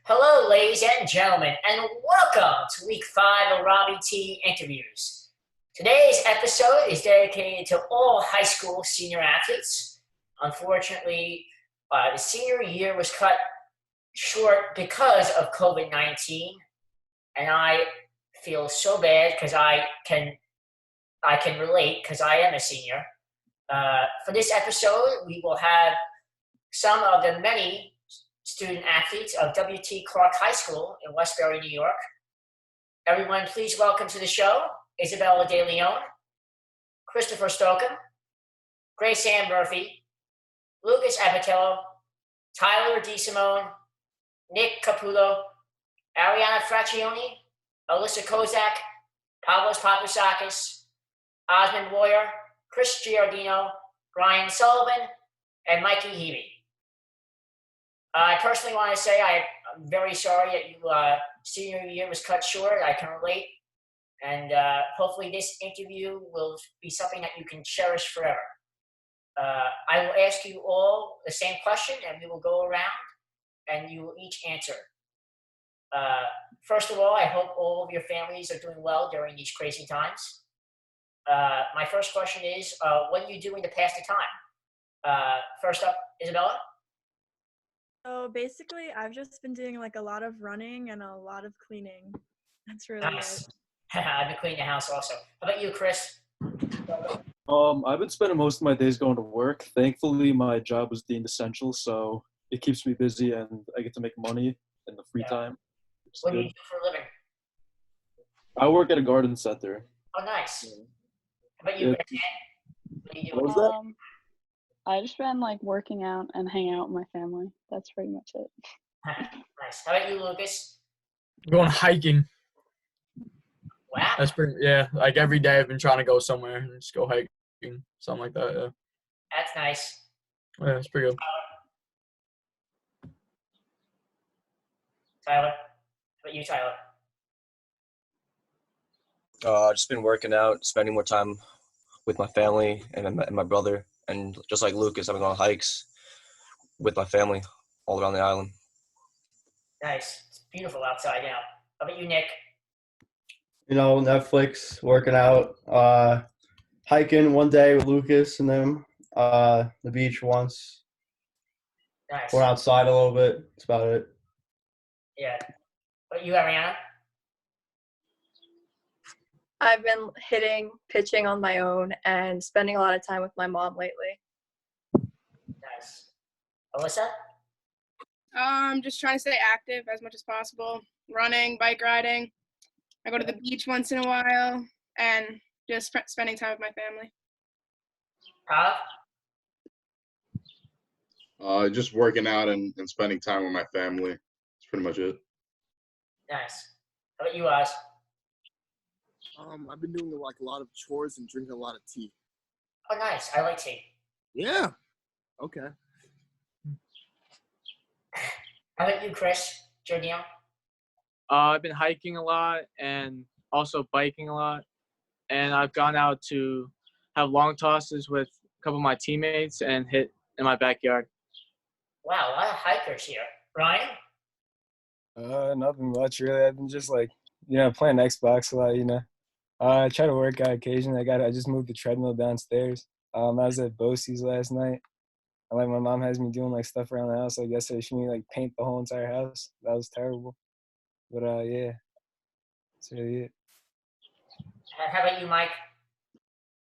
Hello, ladies and gentlemen, and welcome to week 5 of Robbie T interviews. Today's episode is dedicated to all high school senior athletes. Unfortunately, the senior year was cut short because of COVID-19, and I feel so bad because I can relate because I am a senior. For this episode, we will have some of the many student athletes of WT Clarke High School in Westbury, New York. Everyone, please welcome to the show Isabella DeLeon, Christopher Stokum, Graceann Murphy, Lucas Abbatiello, Tyler DeSimone, Nick Caputo, Arianna Frachionni, Alyssa Kozak, Pavlos Papoutsakis, Osmond Bouyer, Chris Giardino, Brian Sullivan, and Mikey Heavey. I personally want to say I'm very sorry that your senior year was cut short. I can relate. And hopefully this interview will be something that you can cherish forever. I will ask you all the same question, and we will go around, and you will each answer. First of all, I hope all of your families are doing well during these crazy times. My first question is, what are you doing to pass the time? First up, Isabella. So basically, I've just been doing like a lot of running and a lot of cleaning. That's really Nice. I've been cleaning the house also. How about you, Chris? I've been spending most of my days going to work. Thankfully, my job was deemed essential, so it keeps me busy and I get to make money in the free time. What do you do for a living? I work at a garden center. Oh, nice. How about you, Yeah. Graceann? What do you do? What was that? I just been like working out and hanging out with my family. That's pretty much it. Nice. How about you, Lucas? Going hiking. Wow. That's pretty, yeah. Like every day I've been trying to go somewhere and just go hiking, something like that, yeah. That's nice. Yeah, it's pretty good. Tyler? How about you, Tyler? Just been working out, spending more time with my family and my brother. And just like Lucas, I've been on hikes with my family all around the island. Nice. It's beautiful outside now. How about you, Nick? Netflix, working out, hiking one day with Lucas and them, the beach once. Nice. Went outside a little bit. That's about it. Yeah. How about you, Arianna? I've been pitching on my own, and spending a lot of time with my mom lately. Nice. Alyssa? Just trying to stay active as much as possible. Running, bike riding. I go to the beach once in a while, and just spending time with my family. Just working out and spending time with my family. That's pretty much it. Nice. How about you, Oz? I've been doing like a lot of chores and drinking a lot of tea. Oh, nice. I like tea. Yeah. Okay. How about you, Chris? Giardino? I've been hiking a lot and also biking a lot. And I've gone out to have long tosses with a couple of my teammates and hit in my backyard. Wow, a lot of hikers here. Ryan? Nothing much really. I've been just playing Xbox a lot, I try to work out occasionally. I just moved the treadmill downstairs. I was at Bosie's last night. And my mom has me doing stuff around the house. Yesterday she made me paint the whole entire house. That was terrible. But yeah. That's really it. How about you, Mike?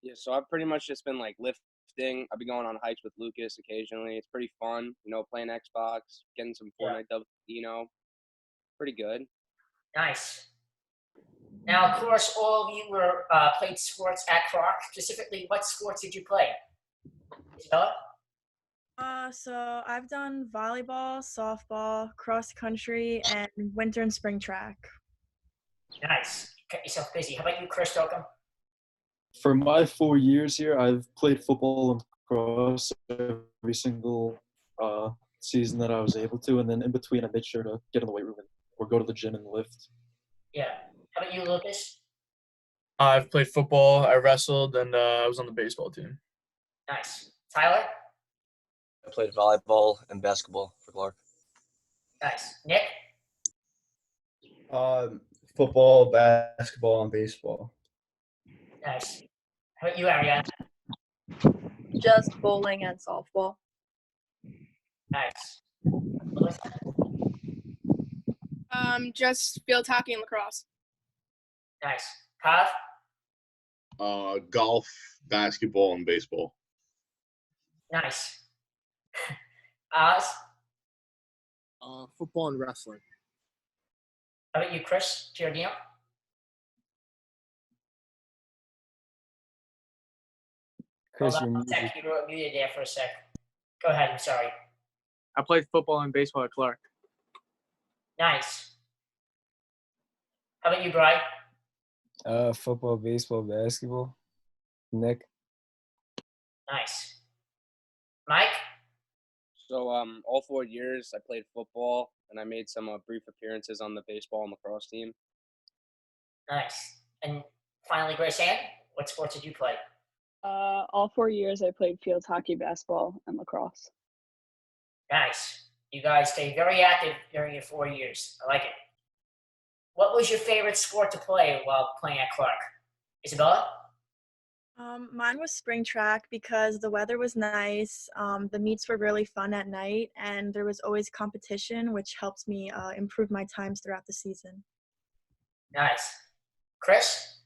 Yeah, so I've pretty much just been lifting. I've been going on hikes with Lucas occasionally. It's pretty fun, playing Xbox, getting some Fortnite dubs, pretty good. Nice. Now, of course, all of you were played sports at Clarke. Specifically, what sports did you play? Isabella? So I've done volleyball, softball, cross country, and winter and spring track. Nice. Kept yourself busy. How about you, Chris Stokum? For my 4 years here, I've played football and lacrosse every single season that I was able to. And then in between, I made sure to get in the weight room or go to the gym and lift. Yeah. How about you, Lucas? I've played football, I wrestled, and I was on the baseball team. Nice. Tyler? I played volleyball and basketball for Clarke. Nice. Nick? Football, basketball, and baseball. Nice. How about you, Arianna? Just bowling and softball. Nice. Just field hockey and lacrosse. Nice. Pav? Golf, basketball, and baseball. Nice. Oz? Football and wrestling. How about you, Chris Giardino? Chris, Hold you're on, muted. sec, you were muted there for a sec. Go ahead, I'm sorry. I played football and baseball at Clarke. Nice. How about you, Brian? Football, baseball, basketball. Nick. Nice. Mike? So all 4 years I played football, and I made some brief appearances on the baseball and lacrosse team. Nice. And finally, Graceann, what sports did you play? All 4 years I played field hockey, basketball, and lacrosse. Nice. You guys stayed very active during your 4 years. I like it. What was your favorite sport to play while playing at Clarke? Isabella? Mine was spring track because the weather was nice. The meets were really fun at night, and there was always competition, which helps me improve my times throughout the season. Nice. Chris?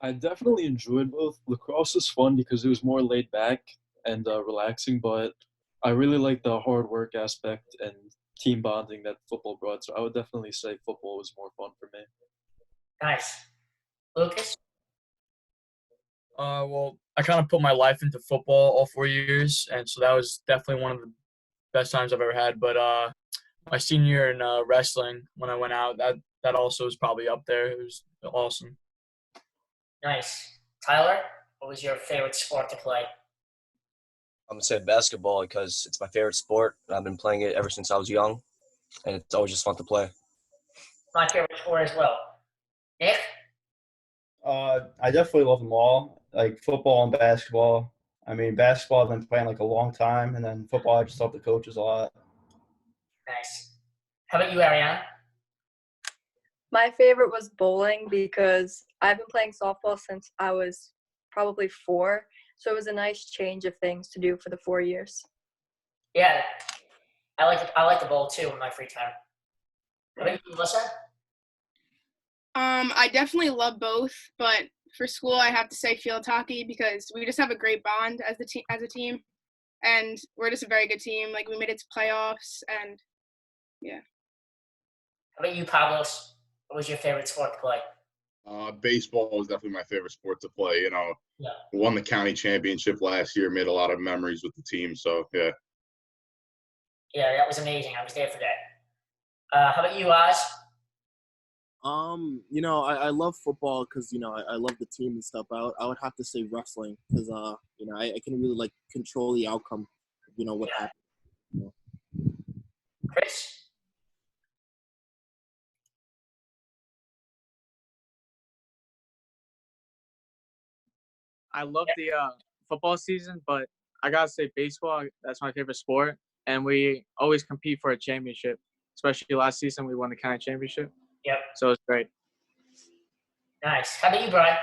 I definitely enjoyed both. Lacrosse was fun because it was more laid back and relaxing, but I really like the hard work aspect and team bonding that football brought. So I would definitely say football was more fun for me. Nice. Lucas? Well, I kind of put my life into football all 4 years, and so that was definitely one of the best times I've ever had. But my senior year in wrestling, when I went out, that also was probably up there. It was awesome. Nice. Tyler, what was your favorite sport to play? I'm gonna say basketball because it's my favorite sport, and I've been playing it ever since I was young, and it's always just fun to play. My favorite sport as well. Nick? I definitely love them all, like football and basketball. I mean, basketball I've been playing like a long time, and then football I just love the coaches a lot. Nice. How about you, Arianna? My favorite was bowling because I've been playing softball since I was probably 4. So it was a nice change of things to do for the 4 years. Yeah, I like the bowl too in my free time. How about you, Alyssa? I definitely love both, but for school I have to say field hockey because we just have a great bond as a team, and we're just a very good team. Like we made it to playoffs, and yeah. How about you, Pavlos? What was your favorite sport to play? Baseball was definitely my favorite sport to play. You know, Yeah. won the county championship last year, made a lot of memories with the team. So yeah. Yeah, that was amazing. I was there for that. How about you, Oz? I love football because I love the team and stuff. I would have to say wrestling because I can really like control the outcome. What happens. Chris? I love the football season, but I gotta say baseball. That's my favorite sport, and we always compete for a championship. Especially last season, we won the county championship. Yep. So it's great. Nice. How about you, Brian?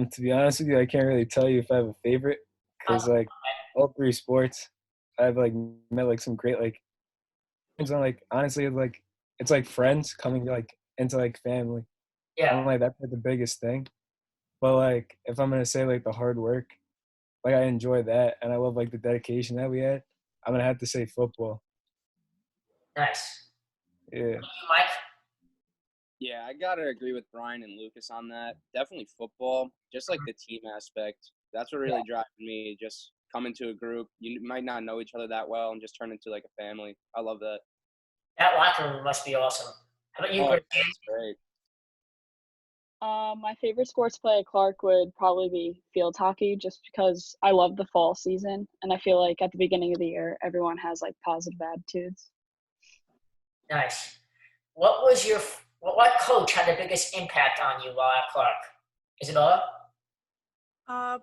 To be honest with you, I can't really tell you if I have a favorite because like all 3 sports, I've like met like some great like friends on like honestly like it's like friends coming like into like family. Yeah. I'm like that's like the biggest thing. But like if I'm gonna say like the hard work, like I enjoy that and I love like the dedication that we had. I'm gonna have to say football. Nice. Yeah. Mike? Yeah, I gotta agree with Brian and Lucas on that. Definitely football, just like the team aspect. That's what really drives me. Just come into a group. You might not know each other that well and just turn into like a family. I love that. That locker room must be awesome. How about you, Oh, Graceann? that's great. My favorite sports play at Clarke would probably be field hockey just because I love the fall season and I feel like at the beginning of the year everyone has like positive attitudes. Nice. What coach had the biggest impact on you while at Clarke? Isabella?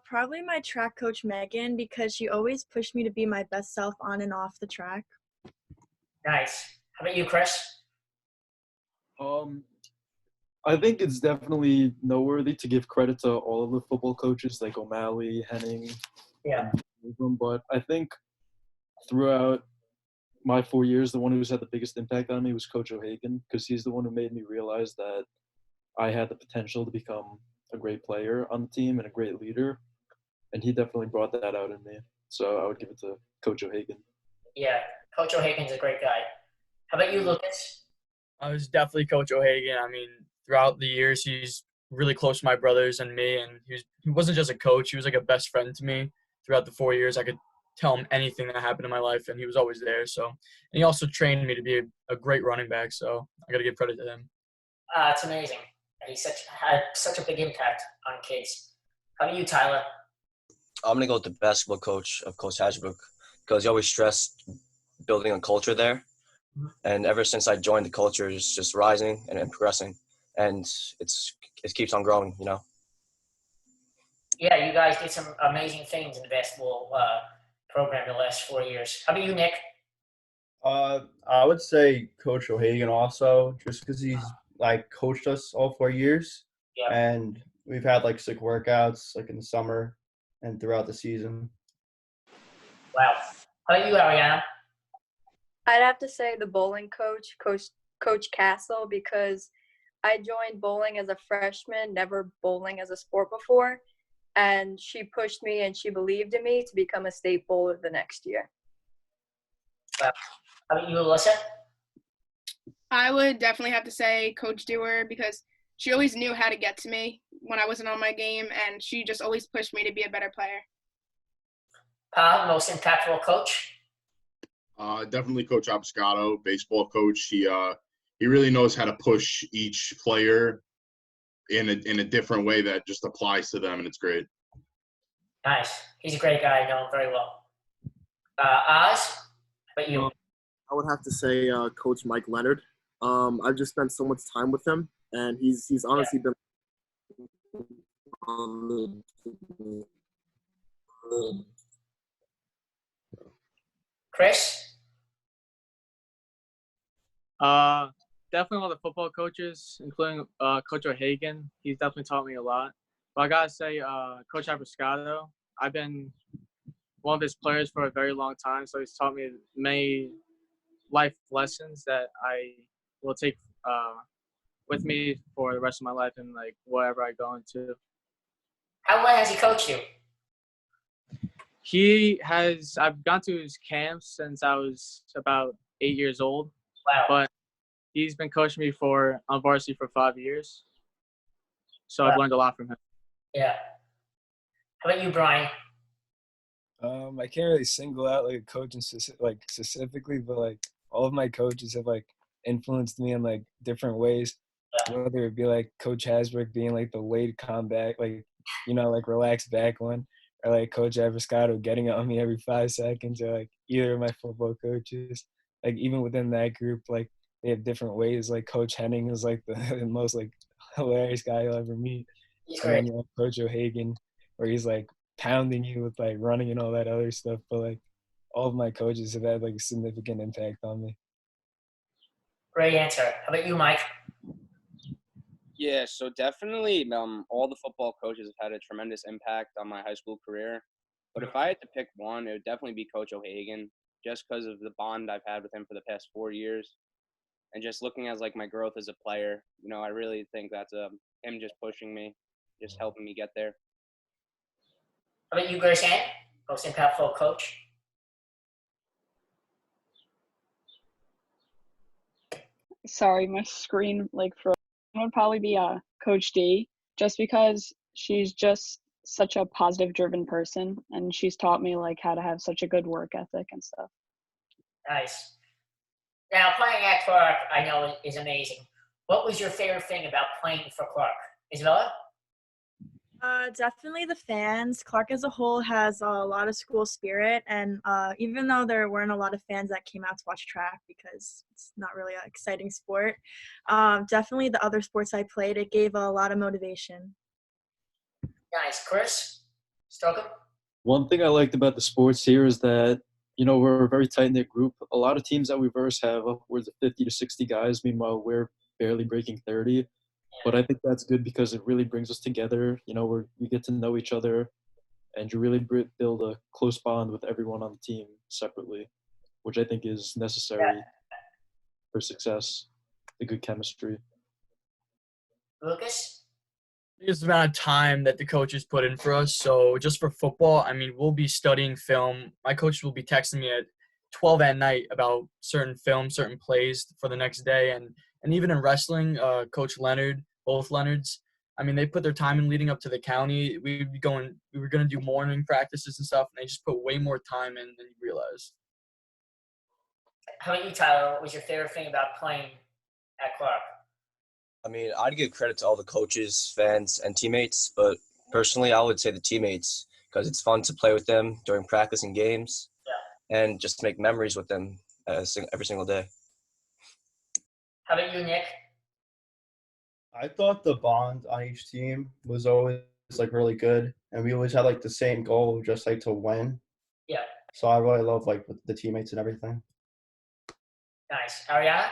Probably my track coach, Megan, because she always pushed me to be my best self on and off the track. Nice. How about you, Chris? I think it's definitely noteworthy to give credit to all of the football coaches like O'Malley, Henning, Yeah. but I think throughout my 4 years, the one who's had the biggest impact on me was Coach O'Hagan, because he's the one who made me realize that I had the potential to become a great player on the team and a great leader, and he definitely brought that out in me. So I would give it to Coach O'Hagan. Yeah, Coach O'Hagan's a great guy. How about you, Lucas? I was definitely Coach O'Hagan. I mean, throughout the years, he's really close to my brothers and me, and he wasn't just a coach. He was like a best friend to me throughout the 4 years. I could tell him anything that happened in my life, and he was always there. So, and he also trained me to be a great running back. So I got to give credit to him. It's amazing. He had such a big impact on kids. How about you, Tyler? I'm gonna go with the basketball coach of Coach Hasbrook because he always stressed building a culture there, and ever since I joined, the culture is just rising and progressing, and it keeps on growing. You know. Yeah, you guys did some amazing things in the basketball program the last 4 years. How about you, Nick? I would say Coach O'Hagan also, just because he's like coached us all 4 years, Yeah. and we've had like sick workouts like in the summer and throughout the season. Wow. How about you, Arianna? I'd have to say the bowling Coach Castle, because I joined bowling as a freshman, never bowling as a sport before, and she pushed me and she believed in me to become a state bowler the next year. Wow. How about you, Alyssa? I would definitely have to say Coach Dewar, because she always knew how to get to me when I wasn't on my game, and she just always pushed me to be a better player. Most impactful coach? Definitely Coach Abbatiello, baseball coach. He really knows how to push each player in a different way that just applies to them, and it's great. Nice. He's a great guy. I know him very well. Oz, how about you? I would have to say Coach Mike Leonard. I've just spent so much time with him, and he's honestly been. Chris? Definitely all the football coaches, including Coach O'Hagan. He's definitely taught me a lot. But I gotta say, Coach Abrascato, I've been one of his players for a very long time, so he's taught me many life lessons that I will take with me for the rest of my life and like wherever I go into. How long has he coached you? I've gone to his camps since I was about 8 years old. Wow. But he's been coaching me on varsity for 5 years. So I've learned a lot from him. Yeah. How about you, Brian? I can't really single out like a coach specifically, but like all of my coaches have like influenced me in like different ways. Whether it be like Coach Hasbrook being like the weight combat, like like relaxed back one, or like Coach Abrascato getting on me every 5 seconds, or like either of my football coaches. Like even within that group, like they have different ways. Like Coach Henning is like the most like hilarious guy you'll ever meet. He's And great. then you have Coach O'Hagan, where he's like pounding you with like running and all that other stuff. But like all of my coaches have had like a significant impact on me. Great answer. How about you, Mike? Yeah, so definitely all the football coaches have had a tremendous impact on my high school career. But if I had to pick one, it would definitely be Coach O'Hagan, just because of the bond I've had with him for the past 4 years. And just looking at like my growth as a player, I really think that's him just pushing me, just helping me get there. How about you, Graceann? Most impactful coach? Sorry, my screen froze. It would probably be Coach D, just because she's just such a positive driven person, and she's taught me like how to have such a good work ethic and stuff. Nice. Now, playing at Clarke, I know, is amazing. What was your favorite thing about playing for Clarke? Isabella? Definitely the fans. Clarke as a whole has a lot of school spirit, and even though there weren't a lot of fans that came out to watch track because it's not really an exciting sport, definitely the other sports I played, it gave a lot of motivation. Nice. Chris Stokum? One thing I liked about the sports here is that, we're a very tight-knit group. A lot of teams that we verse have upwards of 50 to 60 guys. Meanwhile, we're barely breaking 30. But I think that's good because it really brings us together. You know, we get to know each other, and you really build a close bond with everyone on the team separately, which I think is necessary for success, the good chemistry. Lucas? It's the amount of time that the coaches put in for us. So just for football, I mean, we'll be studying film. My coach will be texting me at 12 at night about certain films, certain plays for the next day. And even in wrestling, Coach Leonard, both Leonards, I mean, they put their time in leading up to the county. We were going to do morning practices and stuff, and they just put way more time in than you realize. How about you, Tyler? What was your favorite thing about playing at Clarke? I mean, I'd give credit to all the coaches, fans, and teammates, but personally, I would say the teammates because it's fun to play with them during practice and games and just make memories with them every single day. How about you, Nick? I thought the bond on each team was always like really good, and we always had like the same goal, just like to win. Yeah. So I really love like the teammates and everything. Nice. Arianna?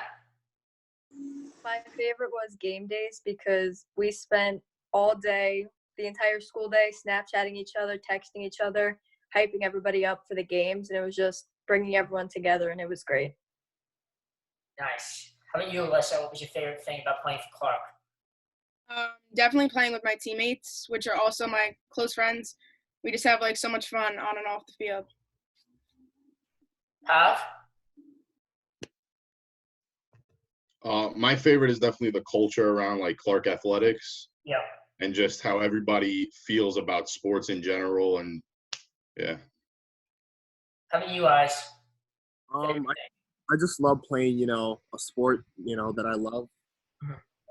My favorite was game days because we spent all day, the entire school day, Snapchatting each other, texting each other, hyping everybody up for the games, and it was just bringing everyone together, and it was great. Nice. How about you, Alyssa? What was your favorite thing about playing for Clarke? Definitely playing with my teammates, which are also my close friends. We just have like so much fun on and off the field. Pav? My favorite is definitely the culture around like Clarke athletics. Yeah. And just how everybody feels about sports in general, and yeah. How about you guys? I just love playing, you know, a sport, you know, that I love,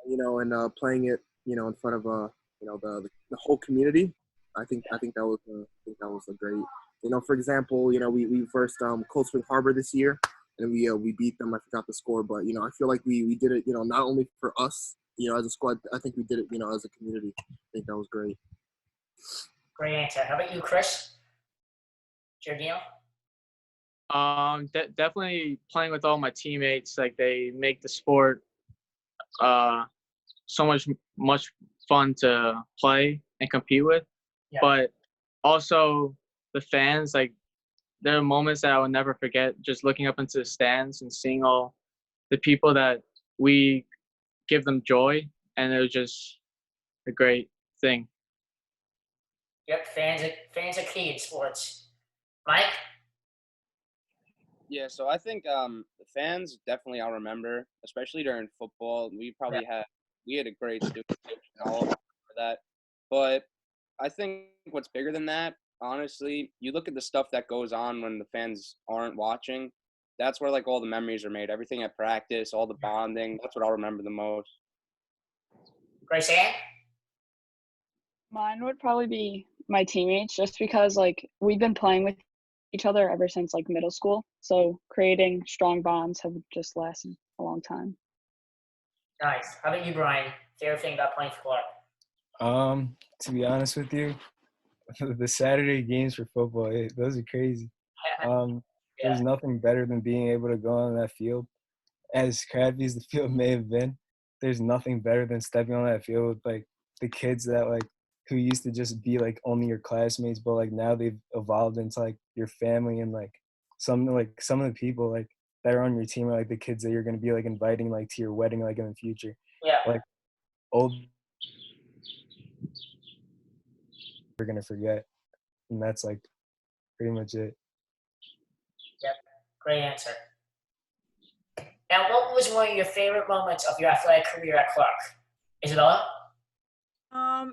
you know, and playing it, you know, in front of you know, the whole community. I think that was a great, you know, for example, you know, we first Cold Spring Harbor this year, and we beat them. I forgot the score, but you know, I feel like we did it, you know, not only for us, you know, as a squad. I think we did it, you know, as a community. I think that was great. Great answer. How about you, Chris? Giardino? Definitely playing with all my teammates. Like they make the sport so much fun to play and compete with. Yeah. But also the fans, like there are moments that I will never forget. Just looking up into the stands and seeing all the people that we give them joy, and it was just a great thing. Yep, fans are key in sports. Mike? Yeah, so I think the fans definitely I'll remember, especially during football. We had a great student coach and I'll remember that. But I think what's bigger than that, honestly, you look at the stuff that goes on when the fans aren't watching. That's where like all the memories are made. Everything at practice, all the bonding. That's what I'll remember the most. Graceann? Mine would probably be my teammates, just because like we've been playing with each other ever since like middle school. So creating strong bonds have just lasted a long time. Nice. How about you, Brian? Favorite thing about playing for Clarke? To be honest with you, the Saturday games for football, those are crazy. There's nothing better than being able to go on that field. As crappy as the field may have been, there's nothing better than stepping on that field with like the kids that like who used to just be like only your classmates, but like now they've evolved into like your family, and like some of the people like that are on your team are like the kids that you're gonna be like inviting like to your wedding like in the future. Yeah. Like old we're gonna forget. And that's like pretty much it. Yep. Great answer. Now, what was one of your favorite moments of your athletic career at Clarke? Isabella?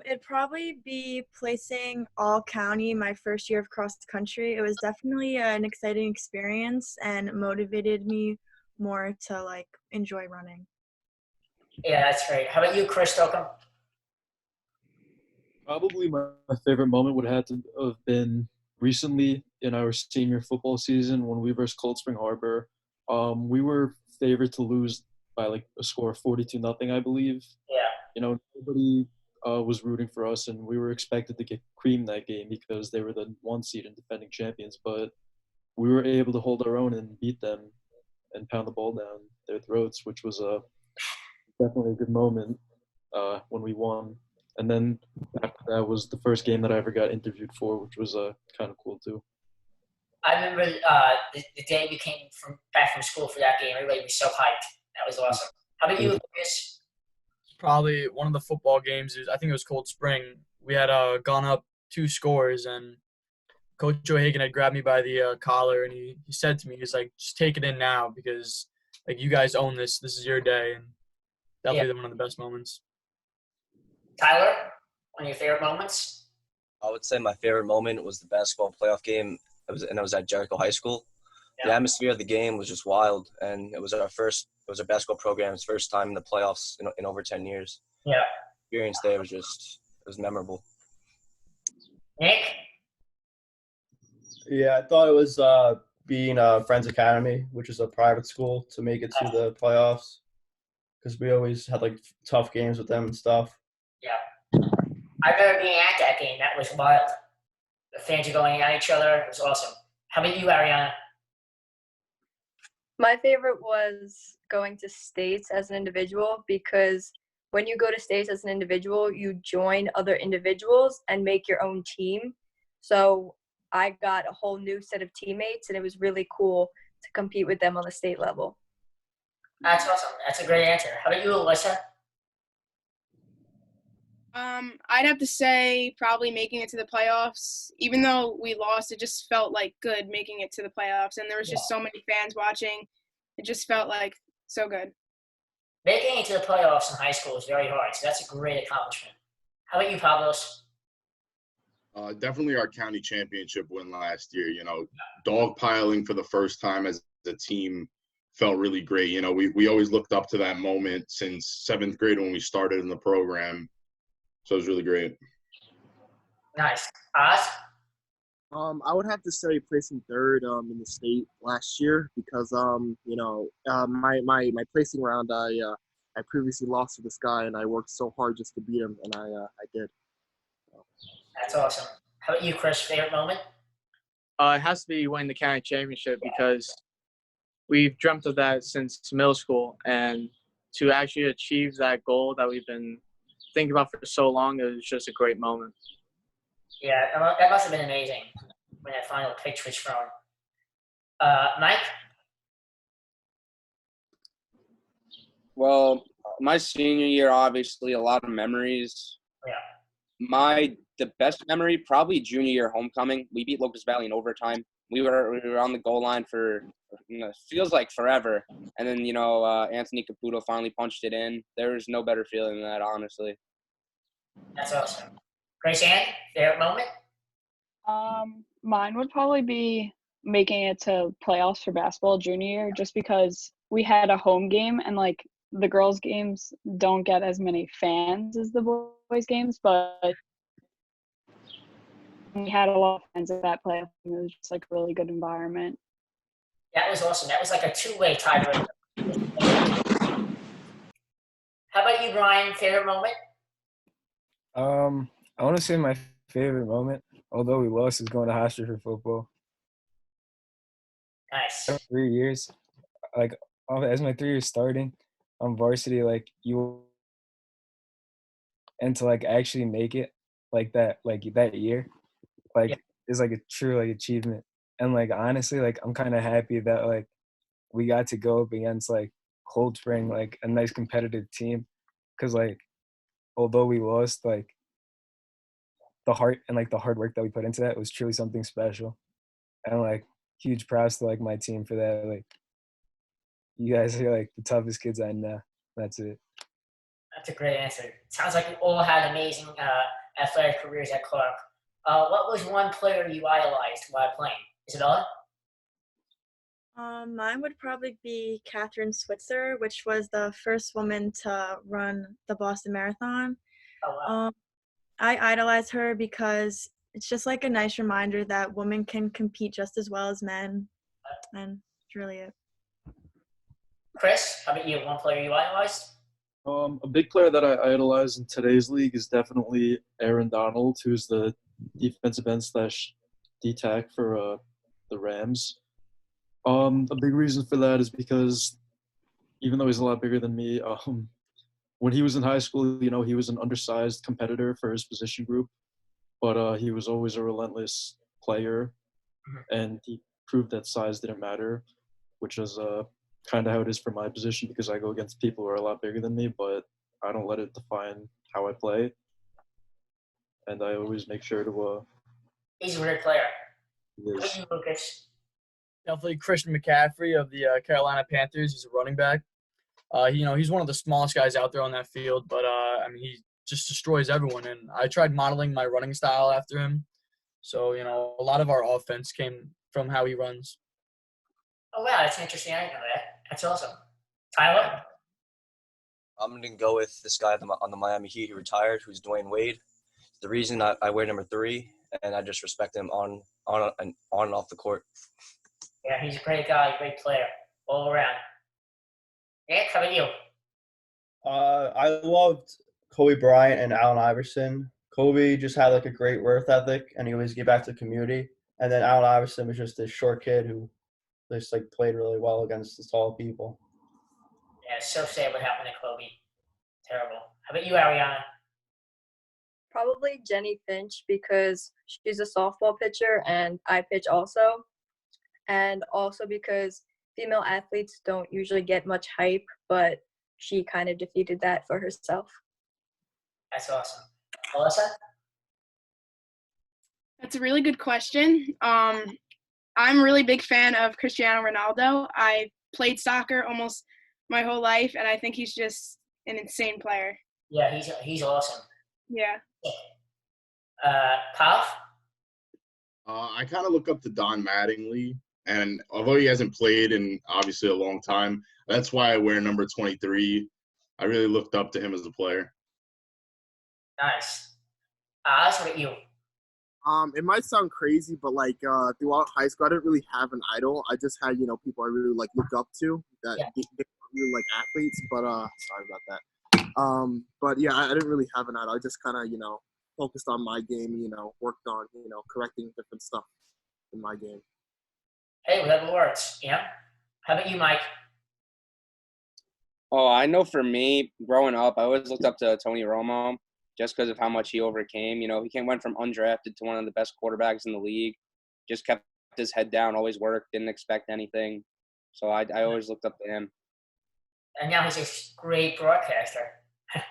It'd probably be placing all county my first year of cross country. It was definitely an exciting experience and motivated me more to like enjoy running. Yeah, that's great. How about you, Chris Stokum? Probably my favorite moment would have to have been recently in our senior football season when we versus Cold Spring Harbor. We were favored to lose by like a score of 42-0, I believe. Yeah. You know, nobody was rooting for us, and we were expected to get creamed that game because they were the 1 seed and defending champions. But we were able to hold our own and beat them and pound the ball down their throats, which was a definitely a good moment when we won. And then after that was the first game that I ever got interviewed for, which was kind of cool too. I remember the day we came back from school for that game. Everybody was so hyped. That was awesome. How about you, Lucas? Probably one of the football games. I think it was Cold Spring. We had gone up 2 scores, and Coach O'Hagan had grabbed me by the collar, and he said to me, he's like, just take it in now because, like, you guys own this. This is your day. And definitely one of the best moments. Tyler, one of your favorite moments? I would say my favorite moment was the basketball playoff game. It was at Jericho High School. The atmosphere of the game was just wild, and it was our basketball program's first time in the playoffs in over 10 years. Yeah. The experience there was memorable. Nick? Yeah, I thought it was being Friends Academy, which is a private school, to make it to the playoffs, because we always had like tough games with them and stuff. Yeah. I remember being at that game. That was wild. The fans are going at each other. It was awesome. How about you, Arianna? My favorite was going to states as an individual because when you go to states as an individual, you join other individuals and make your own team. So I got a whole new set of teammates, and it was really cool to compete with them on the state level. That's awesome. That's a great answer. How about you, Alyssa? I'd have to say probably making it to the playoffs. Even though we lost, it just felt like good making it to the playoffs, and there was just so many fans watching. It just felt like so good. Making it to the playoffs in high school is very hard, so that's a great accomplishment. How about you, Pavlos? Definitely our county championship win last year. Dogpiling for the first time as a team felt really great. We always looked up to that moment since 7th grade when we started in the program. So it was really great. Nice. Oz? I would have to say placing third in the state last year because my placing round I previously lost to this guy and I worked so hard just to beat him and I did. That's awesome. How about you, Chris? Favorite moment? It has to be winning the county championship because we've dreamt of that since middle school, and to actually achieve that goal that we've been thinking about for so long, it was just a great moment. Yeah, that must have been amazing when that final pitch was thrown. Mike? Well, my senior year, obviously, a lot of memories. Yeah. The best memory, probably junior year homecoming. We beat Locust Valley in overtime. We were on the goal line for feels like forever, and then Anthony Caputo finally punched it in. There was no better feeling than that, honestly. That's awesome. Graceann, favorite moment? Mine would probably be making it to playoffs for basketball junior year, just because we had a home game and like the girls' games don't get as many fans as the boys' games, but we had a lot of fans at that playoff. It was just like a really good environment. That was awesome. That was like a two-way tiebreaker. How about you, Brian? Favorite moment? I want to say my favorite moment, although we lost, is going to Hofstra for football. Nice. 3 years, like as my 3 years starting on varsity, like and to like actually make it like that year, is like a true like achievement. And like honestly, like I'm kind of happy that like we got to go up against like Cold Spring, like a nice competitive team, because like although we lost, like the heart and like the hard work that we put into that was truly something special. And like huge props to like my team for that. Like you guys are like the toughest kids I know. That's it. That's a great answer. Sounds like you all had amazing athletic careers at Clarke. What was one player you idolized while playing? Isabella? Mine would probably be Catherine Switzer, which was the first woman to run the Boston Marathon. Oh, wow. I idolize her because it's just like a nice reminder that women can compete just as well as men, and it's really it. Chris, how about you? One player you idolized? A big player that I idolize in today's league is definitely Aaron Donald, who's the defensive end / D-tack for the Rams. A big reason for that is because even though he's a lot bigger than me, when he was in high school, you know, he was an undersized competitor for his position group, but he was always a relentless player, and he proved that size didn't matter, which is kind of how it is for my position because I go against people who are a lot bigger than me, but I don't let it define how I play, and I always make sure to. He's a great player. Yes. What about you, Lucas? Definitely Christian McCaffrey of the Carolina Panthers. He's a running back. He's one of the smallest guys out there on that field, but he just destroys everyone. And I tried modeling my running style after him. So, a lot of our offense came from how he runs. Oh, wow, that's interesting. I didn't know that. That's awesome. Tyler? I'm going to go with this guy on the Miami Heat who retired, who's Dwayne Wade. The reason I wear number 3, and I just respect him on and off the court. Yeah, he's a great guy, great player, all around. Nick, how about you? I loved Kobe Bryant and Allen Iverson. Kobe just had like a great work ethic, and he always gave back to the community. And then Allen Iverson was just this short kid who just like played really well against the tall people. Yeah, it's so sad what happened to Kobe. Terrible. How about you, Arianna? Probably Jenny Finch because she's a softball pitcher and I pitch also. And also because female athletes don't usually get much hype, but she kind of defeated that for herself. That's awesome. Alyssa? That's a really good question. I'm a really big fan of Cristiano Ronaldo. I played soccer almost my whole life, and I think he's just an insane player. Yeah, he's awesome. Yeah. Pav? I kind of look up to Don Mattingly, and although he hasn't played in obviously a long time, that's why I wear number 23. I really looked up to him as a player. Nice. Oz, what about you? It might sound crazy, but like throughout high school, I didn't really have an idol. I just had people I really like looked up to that they weren't really like athletes. But sorry about that. But yeah, I didn't really have an idol. I just kind of focused on my game. Worked on correcting different stuff in my game. Hey, whatever works. Yeah. How about you, Mike? Oh, I know for me, growing up, I always looked up to Tony Romo just because of how much he overcame. He went from undrafted to one of the best quarterbacks in the league, just kept his head down, always worked, didn't expect anything. So I always looked up to him. And now he's a great broadcaster.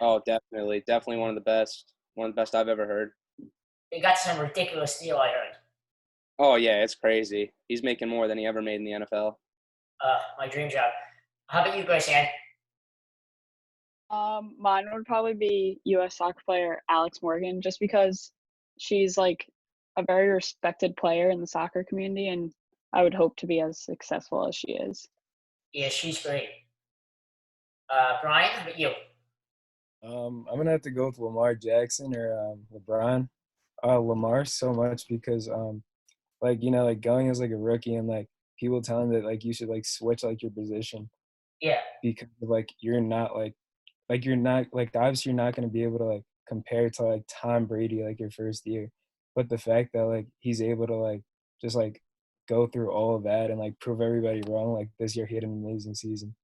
Oh, definitely. Definitely one of the best I've ever heard. He got some ridiculous deal, I heard. Oh, yeah, it's crazy. He's making more than he ever made in the NFL. My dream job. How about you, Graceann? Mine would probably be U.S. soccer player Alex Morgan, just because she's like a very respected player in the soccer community, and I would hope to be as successful as she is. Yeah, she's great. Brian, how about you? I'm gonna have to go with Lamar Jackson or LeBron. Lamar so much because going as like a rookie and like people telling that like you should like switch like your position. Yeah. Because like you're not obviously you're not gonna be able to like compare to like Tom Brady like your first year. But the fact that like he's able to like just like go through all of that and like prove everybody wrong, like this year he had an amazing season.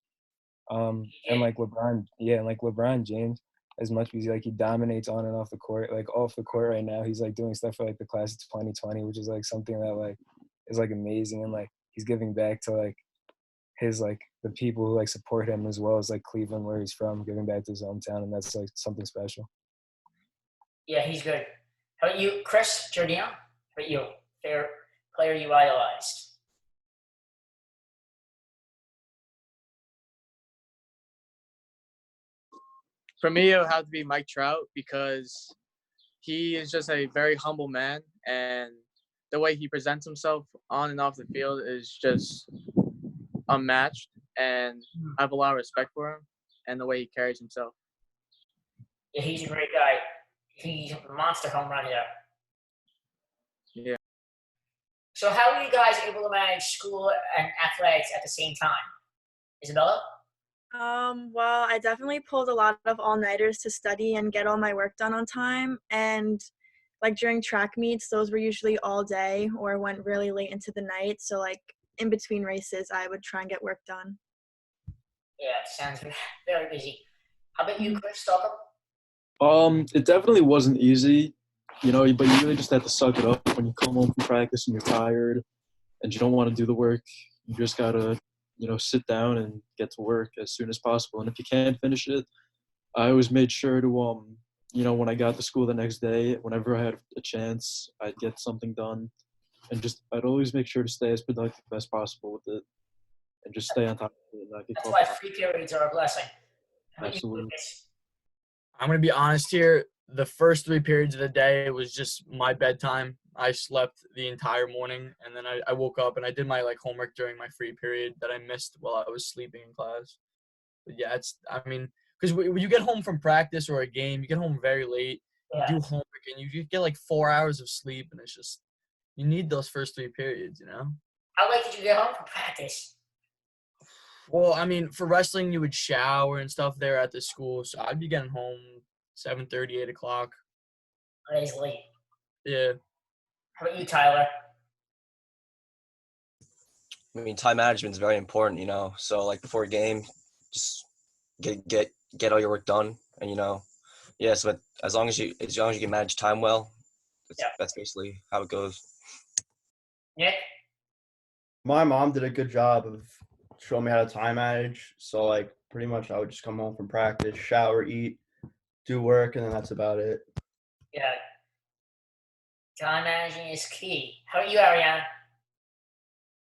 And like LeBron James, as much as he dominates on and off the court, like off the court right now, he's like doing stuff for like the class of 2020, which is like something that like is like amazing, and like he's giving back to like his like the people who like support him, as well as like Cleveland, where he's from, giving back to his hometown, and that's like something special. Yeah, he's good. How about you, Chris Giardino? How about you? Favorite player you idolized? For me, it would have to be Mike Trout because he is just a very humble man, and the way he presents himself on and off the field is just unmatched, and I have a lot of respect for him and the way he carries himself. Yeah, he's a great guy. He's a monster home run hitter. Yeah. So how were you guys able to manage school and athletics at the same time? Isabella? Well, I definitely pulled a lot of all-nighters to study and get all my work done on time. And like during track meets, those were usually all day or went really late into the night. So like in between races, I would try and get work done. Yeah, sounds very busy. How about you, Chris Stokum? It definitely wasn't easy, but you really just have to suck it up when you come home from practice and you're tired and you don't want to do the work. You just gotta, sit down and get to work as soon as possible. And if you can't finish it, I always made sure to, when I got to school the next day, whenever I had a chance, I'd get something done. And I'd always make sure to stay as productive as possible with it and just stay on top of it and not get That's caught why behind. free periods are a blessing. How about you, Absolutely. Lucas? I'm going to be honest here. The first 3 periods of the day was just my bedtime. I slept the entire morning, and then I woke up and I did my homework during my free period that I missed while I was sleeping in class. But yeah, because when you get home from practice or a game, you get home very late, you do homework, and you get 4 hours of sleep, and it's just, you need those first 3 periods, How late did you get home from practice? Well, for wrestling, you would shower and stuff there at the school, so I'd be getting home 7:30, 8 o'clock. That is late. Yeah. How about you, Tyler? Time management is very important, So before a game, just get all your work done, and so as long as you can manage time well, that's basically how it goes. Nick? My mom did a good job of showing me how to time manage. So pretty much I would just come home from practice, shower, eat, do work, and then that's about it. Yeah. Time managing is key. How about you, Arianna?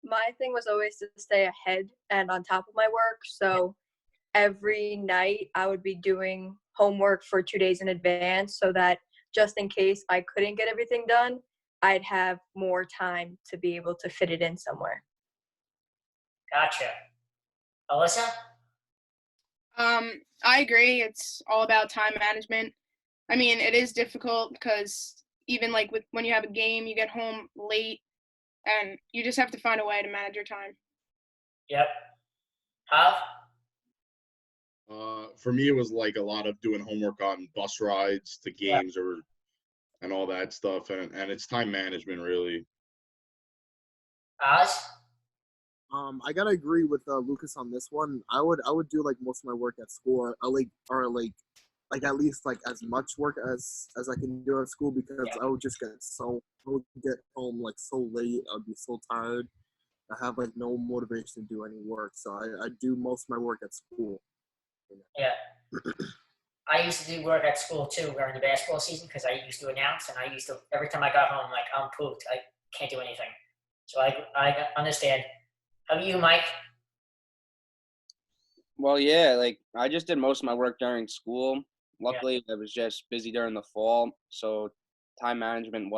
My thing was always to stay ahead and on top of my work. So every night I would be doing homework for 2 days in advance so that just in case I couldn't get everything done, I'd have more time to be able to fit it in somewhere. Gotcha. Alyssa? I agree. It's all about time management. It is difficult because even when you have a game, you get home late, and you just have to find a way to manage your time. Yep. How? For me, it was a lot of doing homework on bus rides to games and all that stuff, and it's time management really. Oz? I gotta agree with Lucas on this one. I would do most of my work at school, or at least as much work as I can do at school, because I would just I would get home so late. I'd be so tired. I have no motivation to do any work, so I do most of my work at school. Yeah. I used to do work at school too during the basketball season because I used to announce, and every time I got home, I'm pooped. I can't do anything. So I understand. How about you, Mike? Well, yeah, I just did most of my work during school. Luckily, I was just busy during the fall, so time management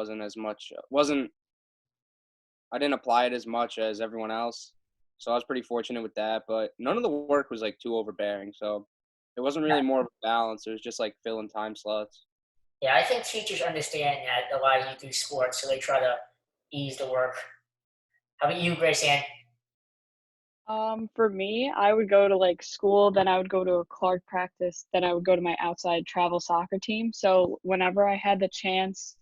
I didn't apply it as much as everyone else. So I was pretty fortunate with that, but none of the work was too overbearing. So it wasn't really more of a balance. It was just filling time slots. Yeah, I think teachers understand that a lot of you do sports, so they try to ease the work. How about you, Graceann? For me, I would go to school, then I would go to a Clarke practice, then I would go to my outside travel soccer team. So whenever I had the chance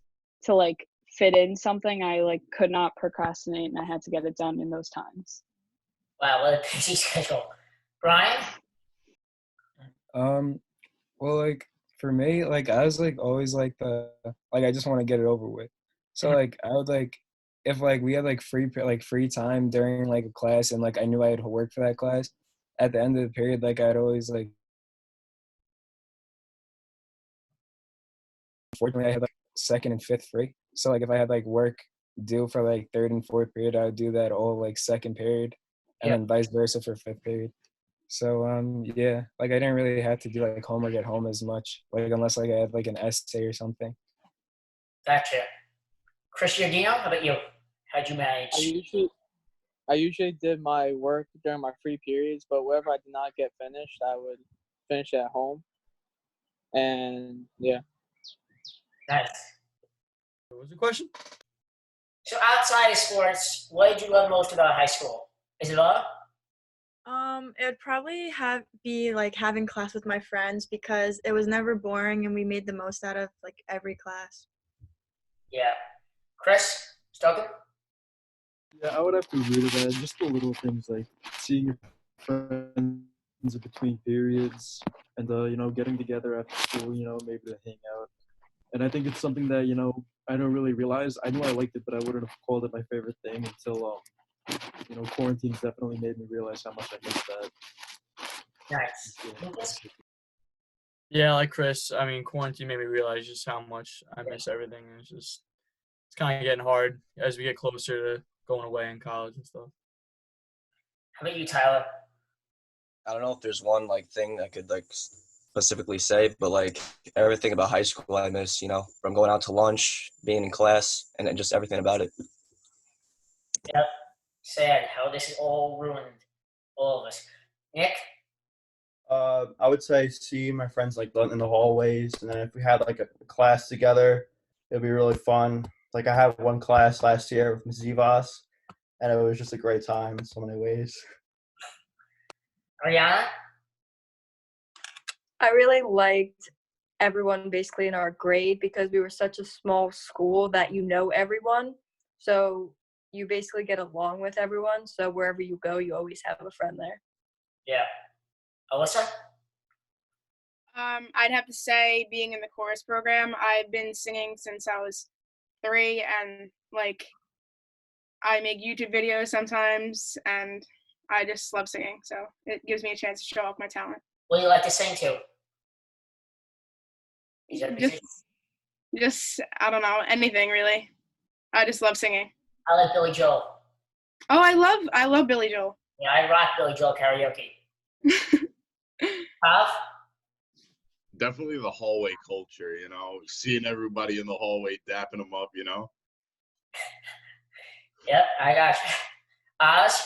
to fit in something, I could not procrastinate, and I had to get it done in those times. Wow, what a busy schedule. Brian? Well, for me, I was always I just want to get it over with. So I would if we had free time during a class, and I knew I had to work for that class, at the end of the period, I'd always unfortunately I had second and fifth free. So if I had work due for third and fourth period, I would do that all second period, and then vice versa for fifth period. So yeah, I didn't really have to do homework at home as much, unless I had an essay or something. Gotcha. Chris Giardino, how about you? How'd you manage? I usually did my work during my free periods, but wherever I did not get finished, I would finish at home. And yeah. Nice. What was the question? So outside of sports, what did you love most about high school? Isabella? It would probably be having class with my friends, because it was never boring and we made the most out of every class. Yeah. Chris Stokum? Yeah, I would have to agree with that. Just the little things seeing your friends in between periods, and getting together after school, maybe to hang out. And I think it's something that I don't really realize. I knew I liked it, but I wouldn't have called it my favorite thing until quarantine's definitely made me realize how much I miss that. Nice. Yeah, like Chris, I mean, quarantine made me realize just how much I miss everything. It's kind of getting hard as we get closer to going away in college and stuff. How about you, Tyler? I don't know if there's one thing I could specifically say, but everything about high school I miss, from going out to lunch, being in class, and then just everything about it. Yep. Sad how this is all ruined all of us. Nick? I would say see my friends in the hallways, and then if we had a class together, it'd be really fun. I had one class last year with Ms. Zivas, and it was just a great time in so many ways. Arianna? I really liked everyone basically in our grade because we were such a small school that everyone. So you basically get along with everyone. So wherever you go, you always have a friend there. Yeah. Alyssa? I'd have to say being in the chorus program, I've been singing since I was 3, and I make YouTube videos sometimes, and I just love singing. So it gives me a chance to show off my talent. What do you like to sing to? Just I don't know, anything really. I just love singing. I like Billy Joel. Oh, I love Billy Joel. Yeah, I rock Billy Joel karaoke. Pav? Definitely the hallway culture, seeing everybody in the hallway dapping them up, Yep, I got you. Oz?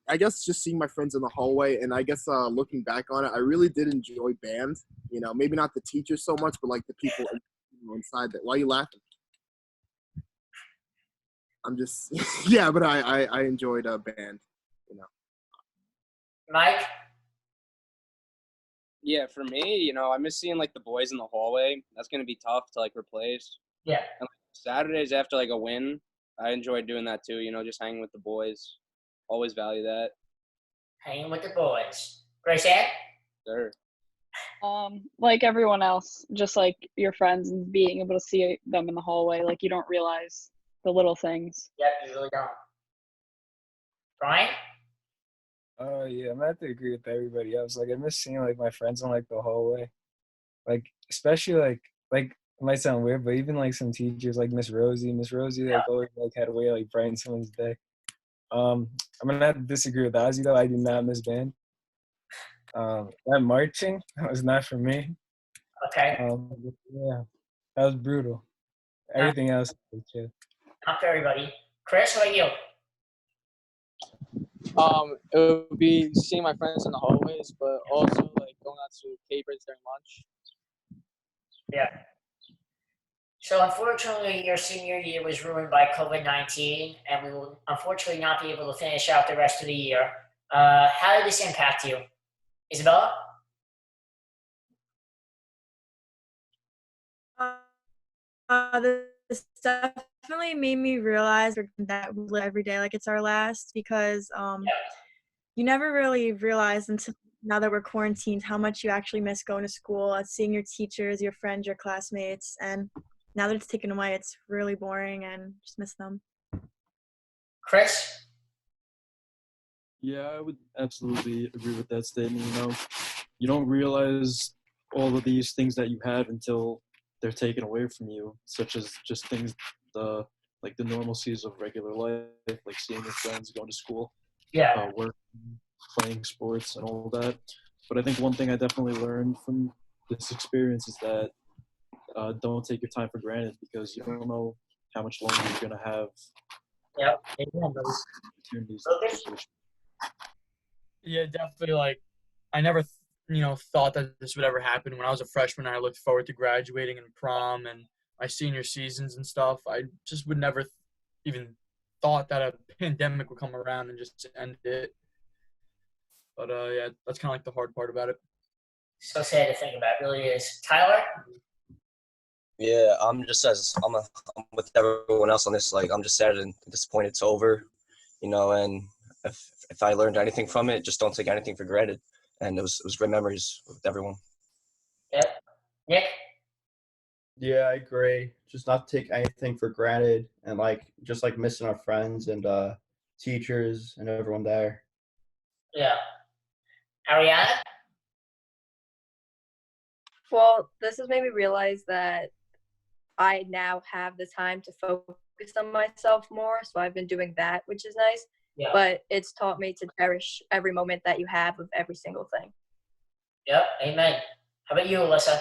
I guess just seeing my friends in the hallway, and I guess looking back on it, I really did enjoy band. Maybe not the teachers so much, but the people inside that. Why are you laughing? I'm just yeah, but I enjoyed band. Mike? Yeah, for me, I miss seeing the boys in the hallway. That's gonna be tough to replace. Yeah. And Saturdays after a win, I enjoy doing that too. Just hanging with the boys. Always value that. Hanging with the boys. Graceann? Sure. Like everyone else, just your friends and being able to see them in the hallway, you don't realize the little things. Yep, you really don't. Brian? Yeah, I'm gonna have to agree with everybody else. I miss seeing my friends in the hallway. Especially it might sound weird, but even some teachers Miss Rosie always had a way of brighten someone's day. I'm gonna have to disagree with Ozzy though. I do not miss band. That marching, that was not for me. Okay. Yeah, that was brutal. Everything else was chill. Not for everybody. Chris, what about you? It would be seeing my friends in the hallways, but also going out to capers during lunch. Yeah. So unfortunately, your senior year was ruined by COVID-19, and we will unfortunately not be able to finish out the rest of the year. How did this impact you? Isabella? This definitely made me realize that we live every day like it's our last, because you never really realize until now that we're quarantined how much you actually miss going to school, seeing your teachers, your friends, your classmates, and now that it's taken away, it's really boring and just miss them. Chris? Yeah, I would absolutely agree with that statement. You don't realize all of these things that you have until they're taken away from you, such as just things, the normalcies of regular life, seeing your friends, going to school, working, playing sports, and all that. But I think one thing I definitely learned from this experience is that don't take your time for granted, because you don't know how much longer you're going to have opportunities. Yeah, definitely. I never, thought that this would ever happen. When I was a freshman, I looked forward to graduating and prom and my senior seasons and stuff. I just would never even thought that a pandemic would come around and just end it. But yeah, that's kind of the hard part about it. So sad to think about. It really is. Tyler? Yeah, I'm with everyone else on this. I'm just sad and disappointed it's over, and if I learned anything from it, just don't take anything for granted. and it was great memories with everyone. Yep. Nick? Yeah, I agree. Just not take anything for granted, and just missing our friends and teachers and everyone there. Yeah. Arianna? Well, this has made me realize that I now have the time to focus on myself more. So I've been doing that, which is nice. Yeah. But it's taught me to cherish every moment that you have of every single thing. Yep. Amen. How about you, Alyssa?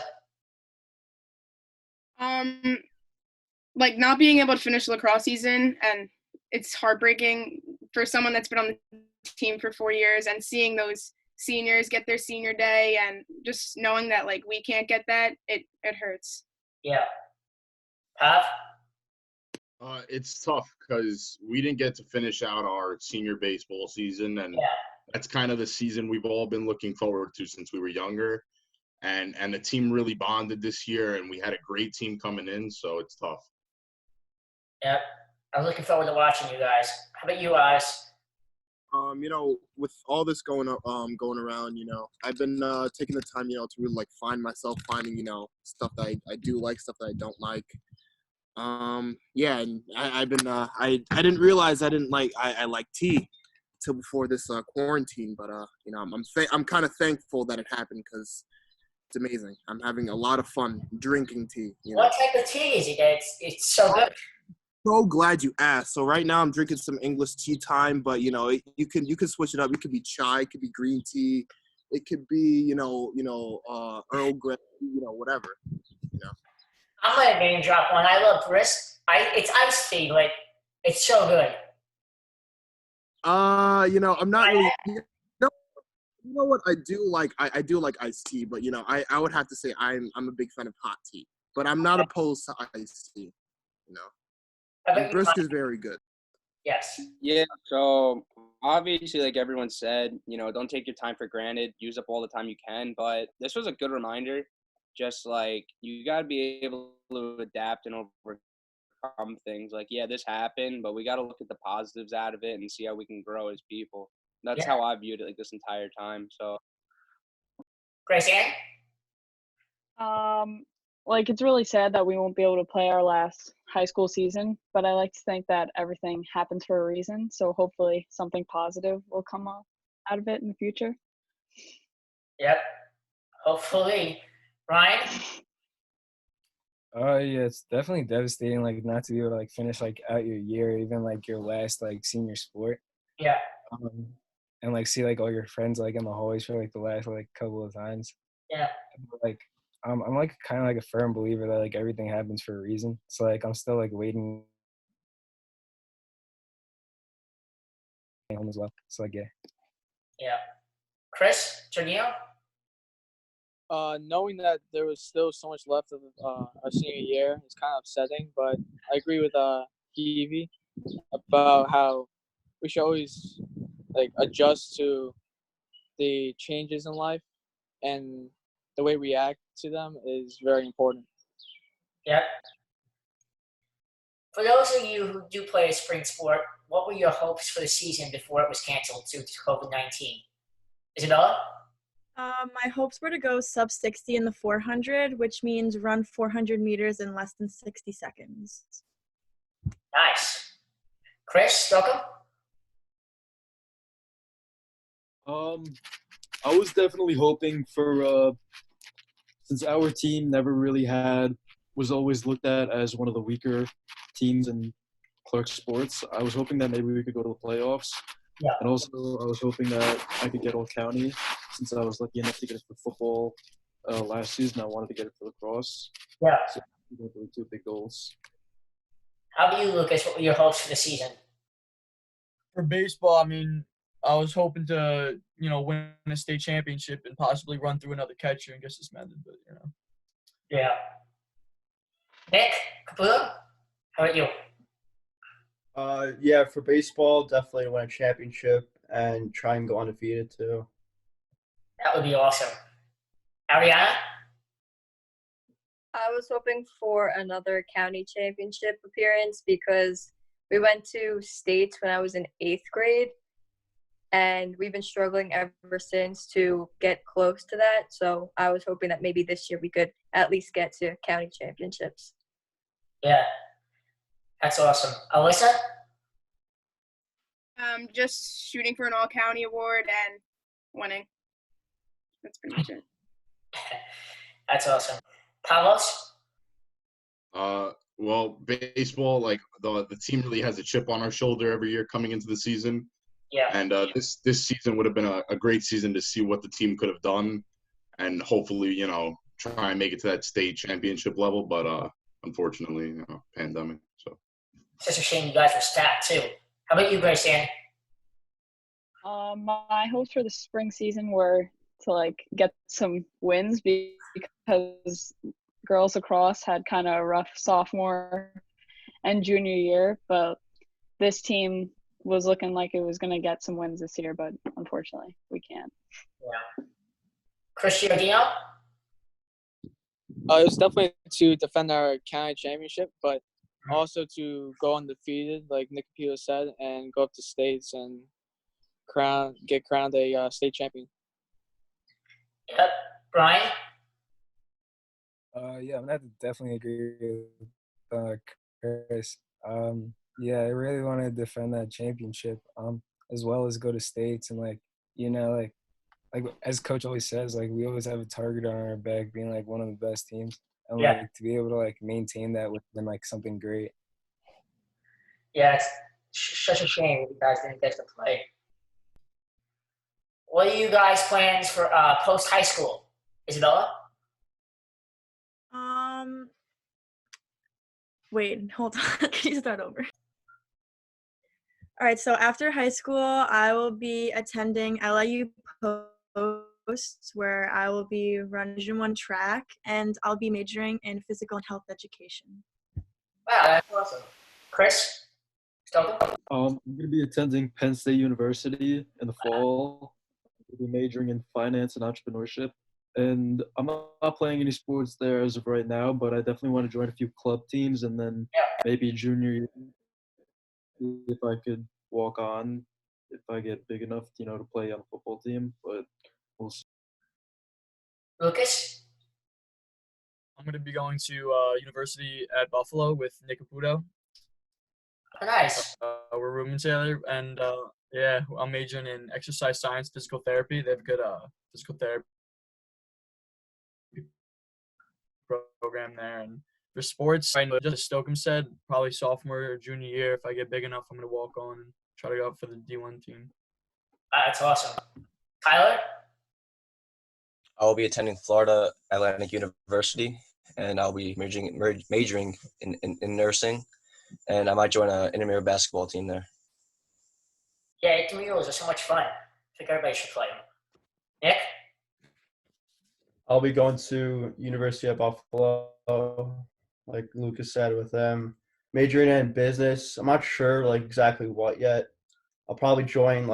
Not being able to finish lacrosse season, and it's heartbreaking for someone that's been on the team for 4 years, and seeing those seniors get their senior day, and just knowing that we can't get that, it hurts. Yeah. Pav? It's tough because we didn't get to finish out our senior baseball season, and that's kind of the season we've all been looking forward to since we were younger. And the team really bonded this year, and we had a great team coming in, so it's tough. Yep. I'm looking forward to watching you guys. How about you guys? With all this going around, I've been taking the time, to really find myself, finding, stuff that I do like, stuff that I don't like. And I've been I didn't realize I like tea till before this quarantine, but I'm kind of thankful that it happened because it's amazing. I'm having a lot of fun drinking tea. What type of tea is it? It's so good. So glad you asked. So right now I'm drinking some English tea time, but you can switch it up. It could be chai, it could be green tea, it could be Earl Grey, whatever. I'm gonna name drop one. I love Brisk. It's iced tea, but it's so good. I'm not really. You know what I do like? I do like iced tea, but I would have to say I'm a big fan of hot tea, but I'm not opposed to iced tea. And Brisk is very good. Yes. Yeah, so obviously, like everyone said, don't take your time for granted. Use up all the time you can. But this was a good reminder. Just you got to be able to adapt and overcome things. This happened, but we got to look at the positives out of it and see how we can grow as people. That's how I viewed it this entire time. So, Graceann? It's really sad that we won't be able to play our last high school season, but I like to think that everything happens for a reason. So hopefully something positive will come out of it in the future. Yep. Hopefully. Ryan? Yeah, it's definitely devastating, not to be able to finish out your year, even your last senior sport. Yeah. And see all your friends in the hallways for the last couple of times. Yeah. I'm kind of a firm believer that everything happens for a reason. So I'm still waiting home as well. So yeah. Yeah. Chris, Giardino? Knowing that there was still so much left of our senior year is kind of upsetting, but I agree with Heavey about how we should always adjust to the changes in life, and the way we react to them is very important. Yep. For those of you who do play a spring sport, what were your hopes for the season before it was canceled due to COVID-19? Isabella? My hopes were to go sub 60 in the 400, which means run 400 meters in less than 60 seconds. Nice. Chris Stokum? I was definitely hoping for since our team never really was always looked at as one of the weaker teams in Clarke sports. I was hoping that maybe we could go to the playoffs. Yeah. And also I was hoping that I could get all county since I was lucky enough to get it for football last season. I wanted to get it for lacrosse. Yeah. So those were two big goals. How about you, Lucas? What were your hopes for the season? For baseball, I was hoping to, win a state championship and possibly run through another catcher and get suspended, but Yeah. Nick, Caputo? How about you? Yeah, for baseball, definitely win a championship and try and go undefeated too. That would be awesome. Arianna? I was hoping for another county championship appearance because we went to states when I was in 8th grade. and we've been struggling ever since to get close to that. So I was hoping that maybe this year we could at least get to county championships. Yeah, that's awesome. Alyssa? Just shooting for an all-county award and winning. That's pretty much it. That's awesome. Pavlos? Well, baseball, like the team really has a chip on our shoulder every year coming into the season. Yeah. And this season would have been a great season to see what the team could have done, and hopefully, try and make it to that state championship level. But unfortunately, pandemic. So. It's such a shame you guys were stacked too. How about you, Graceann? My hopes for the spring season were to get some wins because girls lacrosse had kind of a rough sophomore and junior year, but this team was looking like it was going to get some wins this year, but unfortunately we can't. Yeah. Chris Giardino? It was definitely to defend our county championship, but also to go undefeated, like Nick Caputo said, and go up to states and get crowned a state champion. Yep. Brian? Yeah, I'm gonna have to definitely agree with Chris. Yeah, I really want to defend that championship, as well as go to states and like as coach always says, like we always have a target on our back, being like one of the best teams, and like to be able to like maintain that within like something great. Yeah, it's such a shame you guys didn't get to play. What are you guys' plans for post high school, Isabella? Wait, hold on. Can you start over? All right, so after high school, I will be attending LIU Post, where I will be running Division I track, and I'll be majoring in physical and health education. Wow, that's awesome. Chris? Stokum? I'm going to be attending Penn State University in the fall. I'll be majoring in finance and entrepreneurship. And I'm not playing any sports there as of right now, but I definitely want to join a few club teams, and then maybe junior year, if I could walk on, if I get big enough, to play on a football team. But we'll see. Lucas? I'm going to be going to university at Buffalo with Nick Caputo. Oh, nice. We're roommates together, and I'm majoring in exercise science, physical therapy. They have a good physical therapy program there. And for sports, I know just Stokum said, probably sophomore or junior year, if I get big enough, I'm going to walk on and try to go up for the D1 team. That's awesome. Tyler? I will be attending Florida Atlantic University, and I'll be majoring in nursing, and I might join an intramural basketball team there. Yeah, intramurals are so much fun. I think everybody should play them. Nick? I'll be going to University of Buffalo, like Lucas said, with them. Majoring in business. I'm not sure exactly what yet. I'll probably join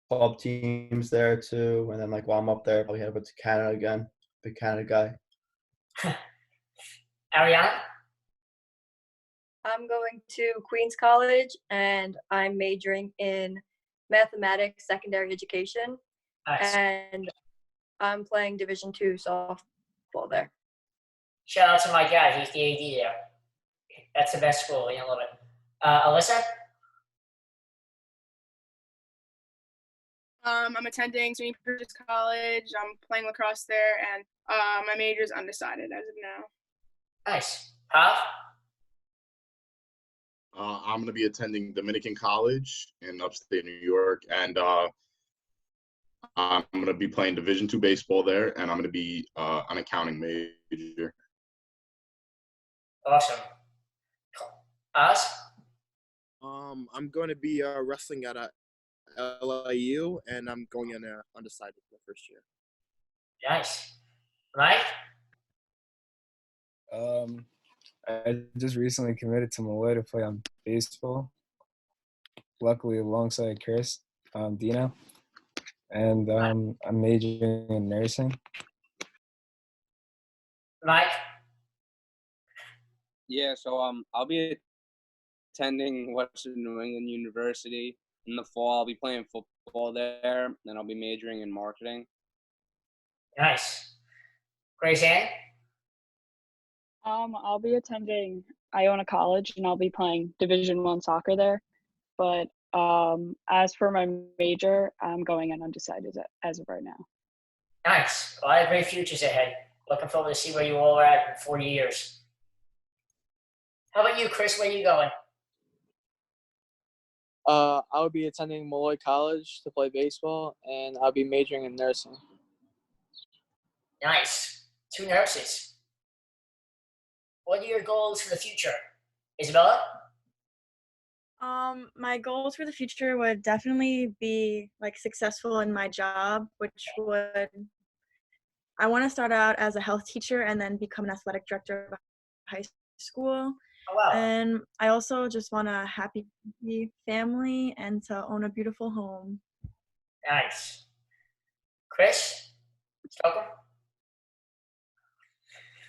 club teams there too, and then while I'm up there, I'll probably head over to Canada again. Big Canada guy. Arianna? I'm going to Queens College, and I'm majoring in mathematics, secondary education. Nice. And I'm playing Division II softball there. Shout out to my guy. He's the AD there. That's the best school. I love it. Alyssa? I'm attending St. Peter's College. I'm playing lacrosse there, and my major is undecided as of now. Nice. Pav? I'm going to be attending Dominican College in upstate New York, and I'm going to be playing Division II baseball there, and I'm going to be an accounting major. Awesome. Oz? I'm going to be wrestling at LIU, and I'm going in undecided for the first year. Nice. Mike? I just recently committed to Malloy to play on baseball. Luckily, alongside Chris, Dino, and I'm majoring in nursing. Mike? Yeah, so I'll be attending Western New England University. in the fall, I'll be playing football there, and I'll be majoring in marketing. Nice. Graceann? I'll be attending Iona College, and I'll be playing Division I soccer there. But as for my major, I'm going in undecided as of right now. Nice. A lot of great futures ahead. Looking forward to see where you all are at in 4 years. How about you, Chris? Where are you going? I'll be attending Molloy College to play baseball, and I'll be majoring in nursing. Nice. 2 nurses. What are your goals for the future? Isabella? My goals for the future would definitely be like successful in my job, which would I want to start out as a health teacher and then become an athletic director of a high school. Oh, wow. And I also just want a happy family and to own a beautiful home. Nice. Chris? Stokum?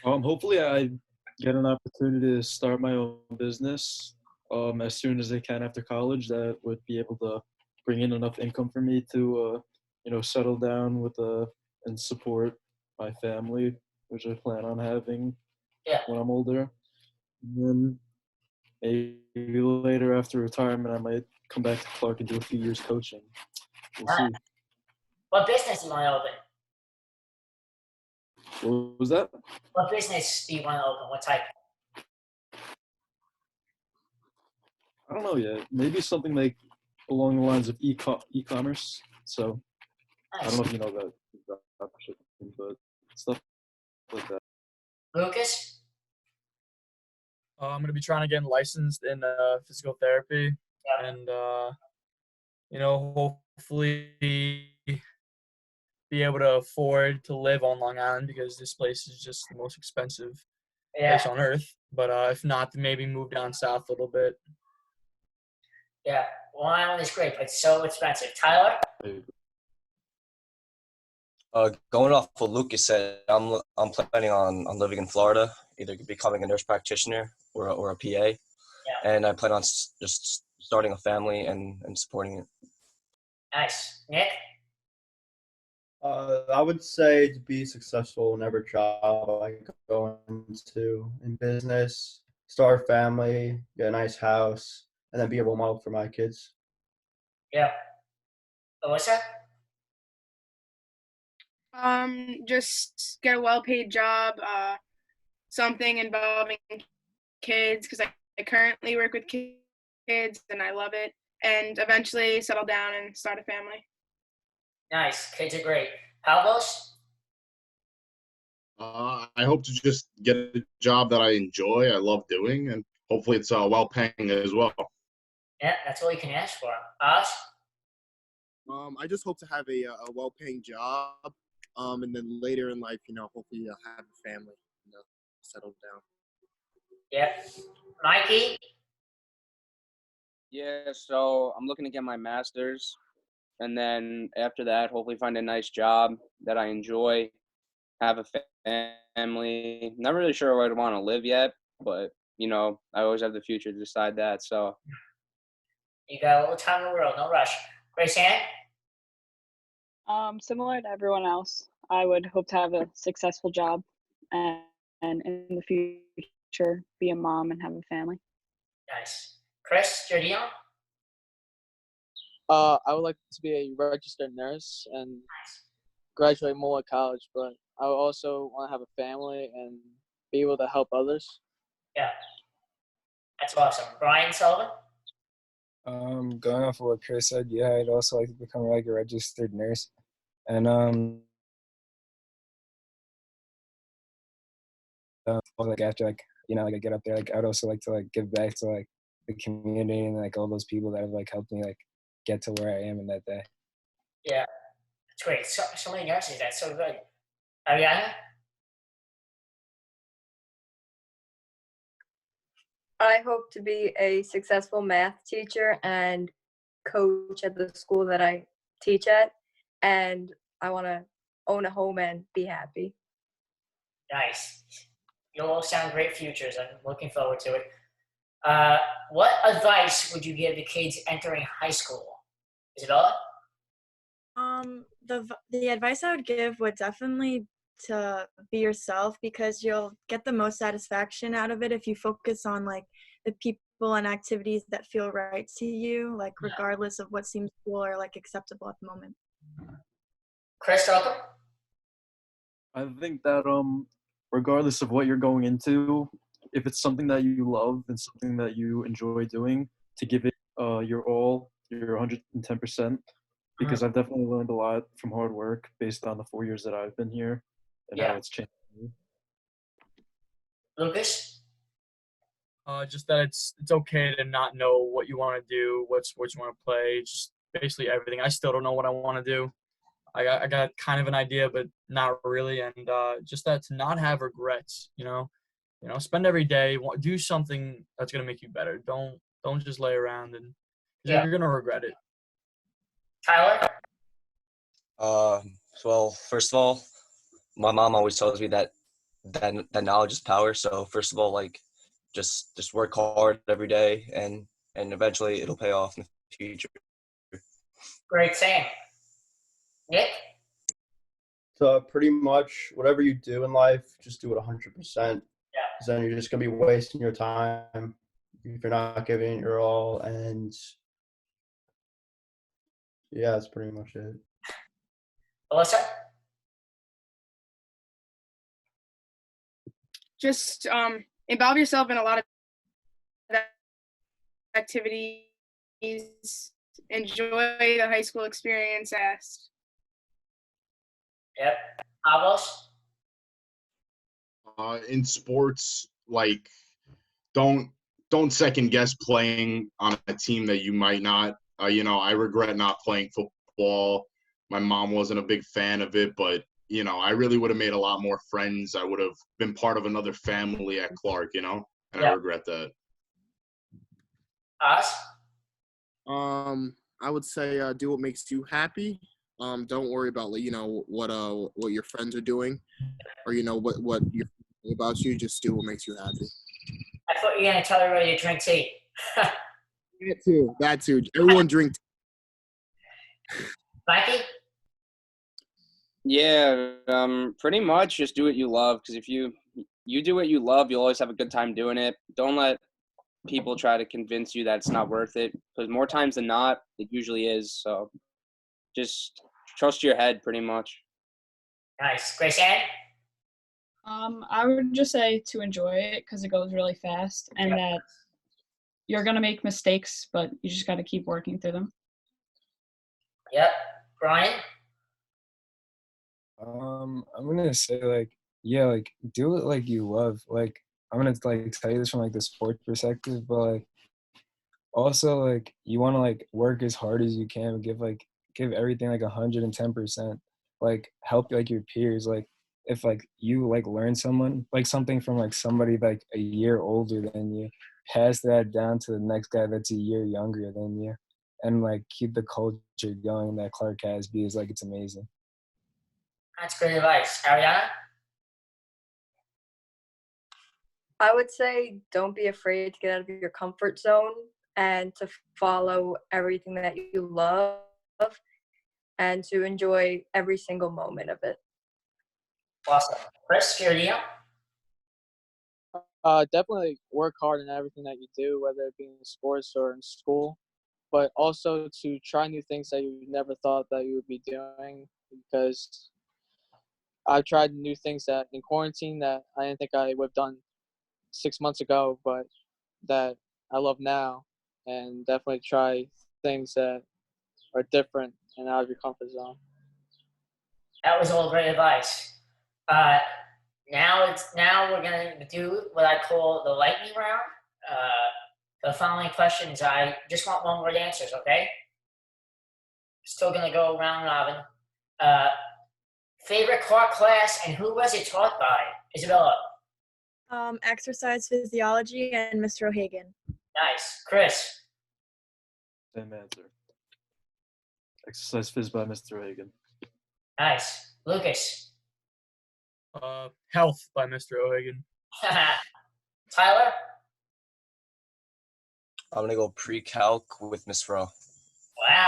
Hopefully I get an opportunity to start my own business as soon as I can after college. That would be able to bring in enough income for me to, settle down with and support my family, which I plan on having when I'm older. And then maybe later after retirement, I might come back to Clarke and do a few years coaching. We'll see. What business do you want to open? What was that? What business do you want to open? What type? I don't know yet. Maybe something like along the lines of e-commerce. So I don't know if you know that, but stuff like that. Lucas? I'm going to be trying to get licensed in physical therapy and, hopefully be able to afford to live on Long Island because this place is just the most expensive place on earth. But if not, then maybe move down south a little bit. Yeah, Long Island is great, but it's so expensive. Tyler? Going off what Lucas said, I'm planning on living in Florida, either becoming a nurse practitioner or a PA. Yeah. And I plan on just starting a family and supporting it. Nice. Nick? I would say to be successful in every job I go into in business, start a family, get a nice house, and then be a role model for my kids. Yeah. Alyssa? Just get a well-paid job, something involving kids, because I currently work with kids and I love it, and eventually settle down and start a family. Nice. Kids are great. Pavlos? I hope to just get a job that I enjoy, I love doing, and hopefully it's well-paying as well. Yeah, that's all you can ask for. Us? I just hope to have a well-paying job, and then later in life, hopefully have a family, settle down. Yep. Mikey? Yeah, so I'm looking to get my master's, and then after that, hopefully find a nice job that I enjoy, have a family. Not really sure where I'd want to live yet, but, I always have the future to decide that, so. You got all the time in the world, no rush. Graceann? Similar to everyone else, I would hope to have a successful job and in the future be a mom and have a family. Nice. Chris, Giardino? I would like to be a registered nurse and graduate Molloy College, but I would also want to have a family and be able to help others. Yeah. That's awesome. Brian Sullivan? Going off of what Chris said, yeah, I'd also like to become like a registered nurse. And like after like I get up there, like I'd also like to like give back to like the community and like all those people that have like helped me like get to where I am in that day. Yeah, that's great. So many nurses. That's so good. Arianna? I hope to be a successful math teacher and coach at the school that I teach at, and I want to own a home and be happy. Nice. You all sound great futures. I'm looking forward to it. What advice would you give the kids entering high school? Isabella? The advice I would give would definitely to be yourself, because you'll get the most satisfaction out of it if you focus on like the people and activities that feel right to you, like regardless of what seems cool or like acceptable at the moment. Chris Stokum? I think that regardless of what you're going into, if it's something that you love and something that you enjoy doing, to give it your all, your 110%, because I've definitely learned a lot from hard work based on the 4 years that I've been here and how it's changed me. Lucas? Just that it's okay to not know what you want to do, what sports you want to play, just basically everything. I still don't know what I want to do. I got kind of an idea, but not really, and just that to not have regrets. Spend every day, do something that's gonna make you better. Don't just lay around and you're gonna regret it. Tyler? Well, first of all, my mom always tells me that knowledge is power. So first of all, like just work hard every day, and eventually it'll pay off in the future. Great saying. Nick? So pretty much whatever you do in life, just do it 100%. Because then you're just going to be wasting your time if you're not giving it your all. And yeah, that's pretty much it. Alyssa? Just involve yourself in a lot of activities. Enjoy the high school experience. Yep. Pavlos? In sports, like don't second guess playing on a team that you might not. I regret not playing football. My mom wasn't a big fan of it, but I really would have made a lot more friends. I would have been part of another family at Clarke, and I regret that. Us? I would say do what makes you happy. Don't worry about what your friends are doing, or what you're about you. Just do what makes you happy. I thought you were gonna tell everybody to drink tea. That too. Everyone drink tea. Mikey? Yeah, pretty much just do what you love, because if you do what you love, you'll always have a good time doing it. Don't let people try to convince you that it's not worth it, because more times than not, it usually is. So just trust your head, pretty much. Nice. Graceann? I would just say to enjoy it, because it goes really fast, and that you're going to make mistakes, but you just got to keep working through them. Yep. Brian? I'm gonna say do it like you love. Like I'm gonna tell you this from the sport perspective, but also you want to work as hard as you can, give everything 110%. Help your peers. If you learn something from somebody a year older than you, pass that down to the next guy that's a year younger than you, and keep the culture going that Clarke has, because it's amazing. That's great advice. Arianna? I would say don't be afraid to get out of your comfort zone and to follow everything that you love and to enjoy every single moment of it. Awesome. Chris, Giardino? Definitely work hard in everything that you do, whether it be in sports or in school, but also to try new things that you never thought that you would be doing, because I've tried new things that in quarantine that I didn't think I would have done 6 months ago, but that I love now, and definitely try things that are different and out of your comfort zone. That was all great advice. Now we're gonna do what I call the lightning round. The following questions, I just want one-word answers, okay? Still gonna go round robin. Favorite Clarke class and who was it taught by? Isabella? Exercise physiology and Mr. O'Hagan. Nice. Chris? Same answer. Exercise phys by Mr. O'Hagan. Nice. Lucas? Health by Mr. O'Hagan. Tyler? I'm gonna go pre-calc with Miss Fro. Wow.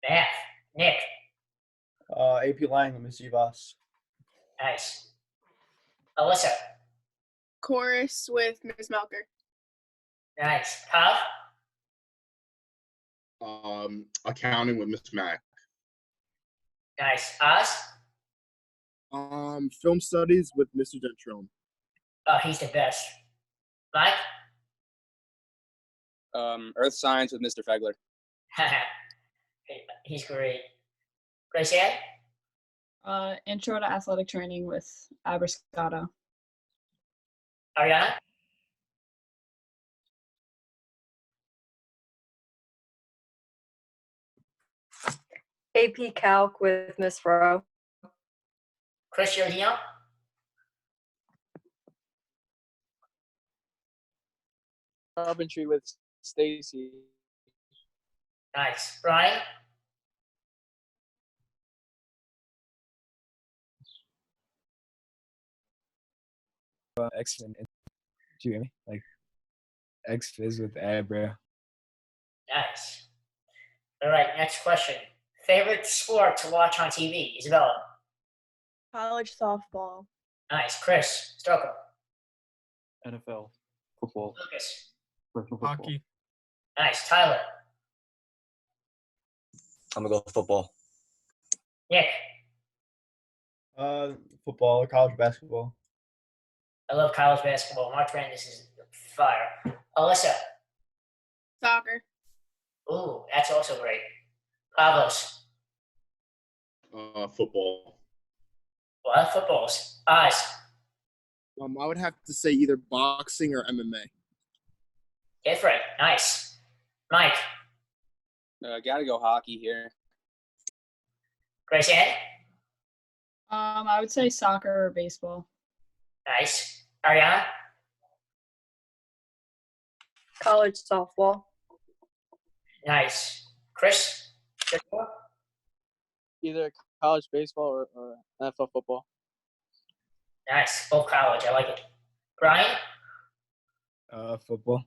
Math. Nick. AP Lang, Miss Evas. Nice. Alyssa. Chorus with Ms. Melker. Nice. Pav. Accounting with Miss Mack. Nice. Oz. Film studies with Mr. Gentrone. Oh, he's the best. Mike. Earth science with Mr. Fegler. He's great. Graceann. Intro to athletic training with Abrascato. Arianna. AP Calc with Miss Rowe. Chris Giardino. Carpentry with Stacy. Nice. Brian. X-Men. Do you hear me? Like X-Fizz with Abra. Nice. All right, next question. Favorite sport to watch on TV? Isabella. College softball. Nice. Chris Stokum. NFL. Football. Lucas. Professional football. Hockey. Nice. Tyler. I'm gonna go football. Nick. Football, college basketball. I love college basketball. March Madness is fire. Alyssa. Soccer. Ooh, that's also great. Pavlos. Football. What? Footballs. Eyes. I would have to say either boxing or MMA. Different. Nice. Mike. Gotta go hockey here. Graceann. I would say soccer or baseball. Nice. Arianna. College softball. Nice. Chris. Either college baseball or NFL football. Nice. Both college. I like it. Brian. Football.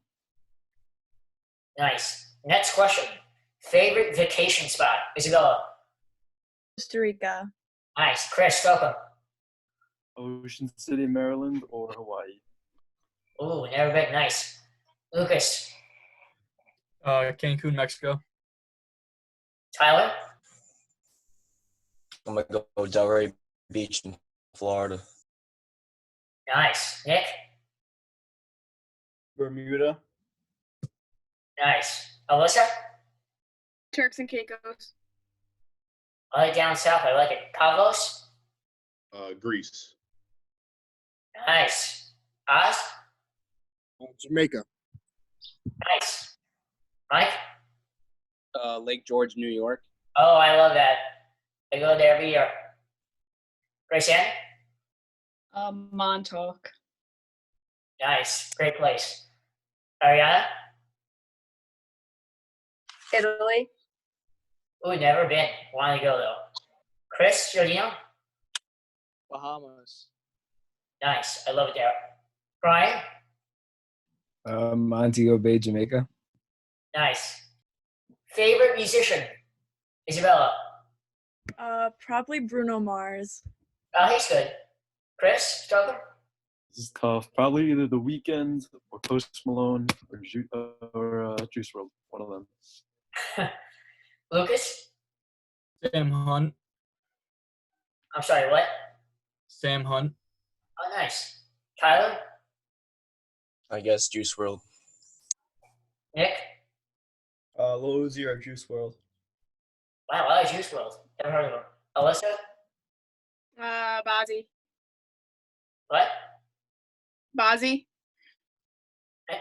Nice. Next question. Favorite vacation spot? Isabella. Costa Rica. Nice. Chris Stokum. Ocean City, Maryland, or Hawaii. Ooh, never been. Nice. Lucas. Cancun, Mexico. Tyler. I'm gonna go Delray Beach in Florida. Nice. Nick. Bermuda. Nice. Alyssa. Turks and Caicos. I like down south. I like it. Pavlos. Greece. Nice. Oz. Jamaica. Nice. Mike. Lake George, New York. Oh, I love that. I go there every year. Graceann. Montauk. Nice. Great place. Arianna. Italy. Ooh, never been. Want to go though. Chris Giardino. Bahamas. Nice. I love it there. Brian. Montego Bay, Jamaica. Nice. Favorite musician? Isabella. Probably Bruno Mars. Oh, he's good. Chris Stoker. This is tough. Probably either The Weeknd or Post Malone or Juice WRLD. One of them. Lucas. Sam Hunt. I'm sorry, what? Sam Hunt. Oh, nice. Tyler. I guess Juice WRLD. Nick. Lil Uzi or Juice WRLD. Wow, I like Juice WRLD. Never heard of him. Alyssa. Bazzi. What? Bazzi.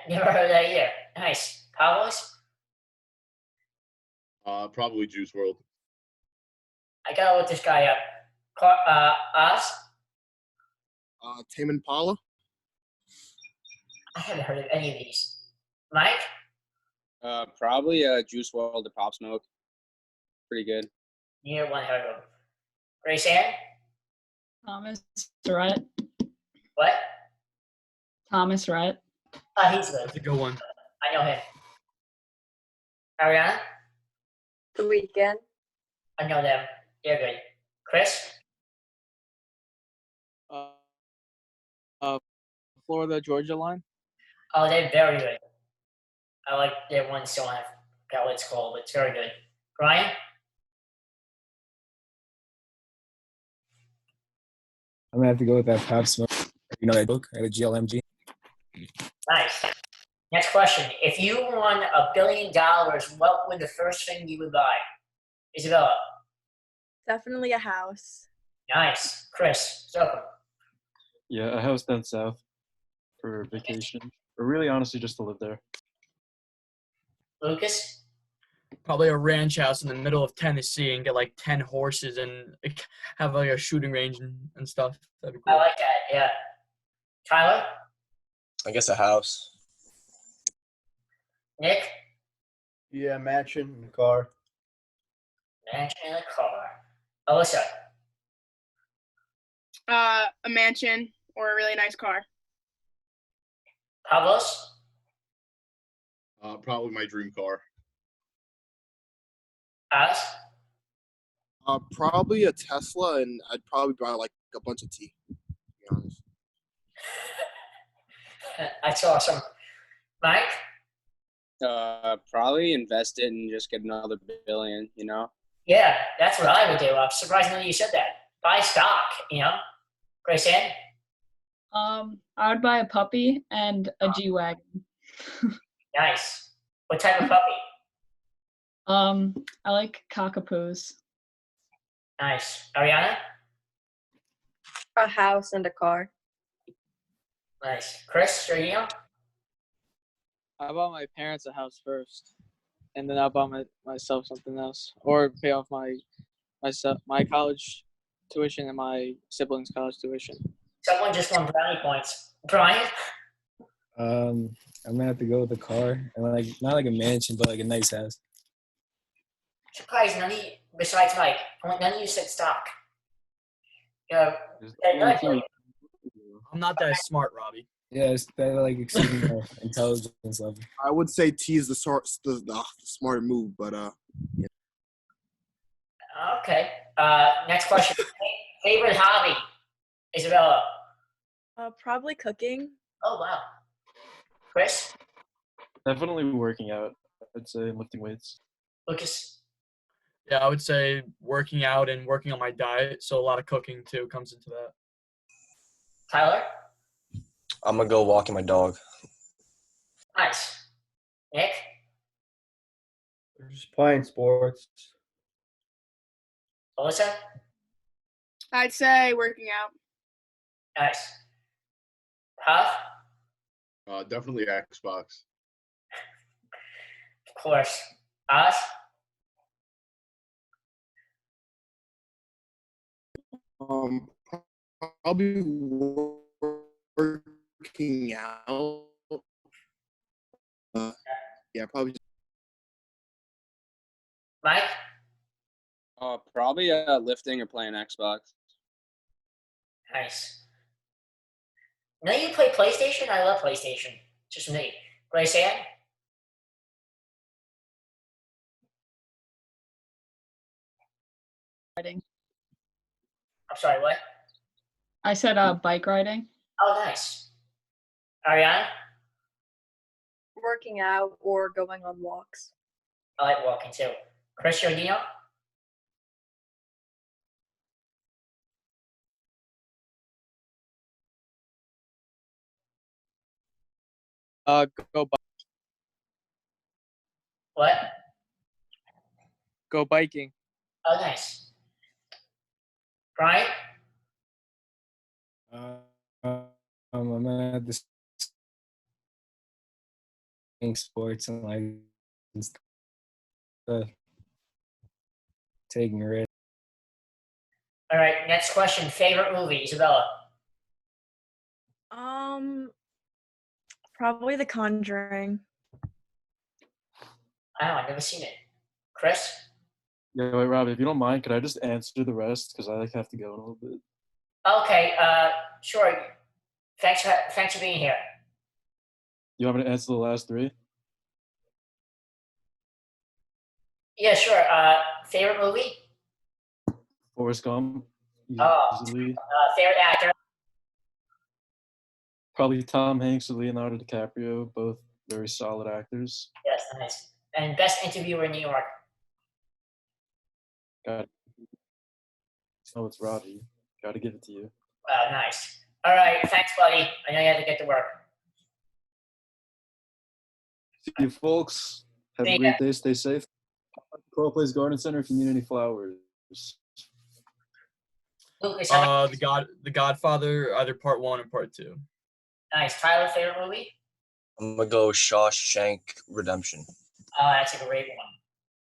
Never heard of that either. Nice. Pavlos. Probably Juice WRLD. I gotta look this guy up. Oz. Tame Impala. I haven't heard of any of these. Mike. Probably Juice WRLD or Pop Smoke. Pretty good. Neither one heard of him. Graceann. Thomas Rhett. What? Thomas Rhett. Oh, he's good. That's a good one. I know him. Arianna. The Weekend. I know them. They're good. Chris? Florida Georgia line. Oh, they're very good. I like their one song. I forgot what it's called, but it's very good. Brian? I'm gonna have to go with that Pop Smoke. You know that book at a GLMG. Nice. Next question. If you won $1 billion, what would the first thing you would buy? Isabella? Definitely a house. Nice. Chris? Stokum? Yeah, a house down south for vacation, or really honestly just to live there. Lucas? Probably a ranch house in the middle of Tennessee and get like 10 horses and have like a shooting range and stuff. That'd be cool. I like that, yeah. Tyler? I guess a house. Nick? Yeah, mansion in the car. Mansion in a car. Alyssa? A mansion or a really nice car. Pavlos? Probably my dream car. Alice? Probably a Tesla, and I'd probably buy like a bunch of tea. To be honest. That's awesome. Mike? Probably invest it and just get another billion, you know? Yeah, that's what I would do. I'm surprised none of you said that. Buy stock, you know? Graceann? I would buy a puppy and a G-Wagon. Nice. What type of puppy? I like cockapoos. Nice. Arianna? A house and a car. Nice. Chris, Giardino? I bought my parents a house first, and then I bought myself something else, or pay off my college tuition and my siblings' college tuition. Someone just won brownie points. Brian? I'm gonna have to go with a car, and like not like a mansion, but like a nice house. Surprised none of you, besides Mike, none of you said stock. I'm not that smart, Robbie. Yeah, it's that like exceeding my intelligence level. I would say T is the smart move, but yeah. Okay. Next question. Favorite hobby? Isabella? Probably cooking. Oh, wow. Chris? Definitely working out. I'd say lifting weights. Lucas? Yeah, I would say working out and working on my diet. So a lot of cooking too comes into that. Tyler? I'm gonna go walking my dog. Nice. Nick? We're just playing sports. Alyssa? I'd say working out. Nice. Huff? Definitely Xbox. Of course. Us? Probably working out. Yeah, probably. Mike? Probably lifting or playing Xbox. Nice. Now you play PlayStation? I love PlayStation. Just me. Graceann? Riding. I'm sorry, what? I said bike riding. Oh, nice. Arianna? Working out or going on walks. I like walking too. Chris Giardino? Go What? go biking. Oh, nice. Brian? I'm gonna have to sports and like stuff. Taking a risk. All right, next question. Favorite movie, Isabella? Probably The Conjuring. I've never seen it. Chris? Yeah, wait, Robbie, if you don't mind, could I just answer the rest? Because I like have to go in a little bit. Okay, sure. Thanks for being here. You want me to answer the last three? Yeah, sure. Favorite movie? Forrest Gump, Oh, easily. favorite actor? Probably Tom Hanks or Leonardo DiCaprio, both very solid actors. Yes, nice. And best interviewer in New York? Oh, it's Robbie. Got to give it to you. Wow, nice. All right, thanks, buddy. I know you have to get to work. See you, folks. Have a great day. Stay safe. Pro Place Garden Center if you need any flowers. Lucas, The Godfather, either part 1 or part 2. nice. Tyler, favorite movie? I'm gonna go Shawshank Redemption. Oh, that's a great one.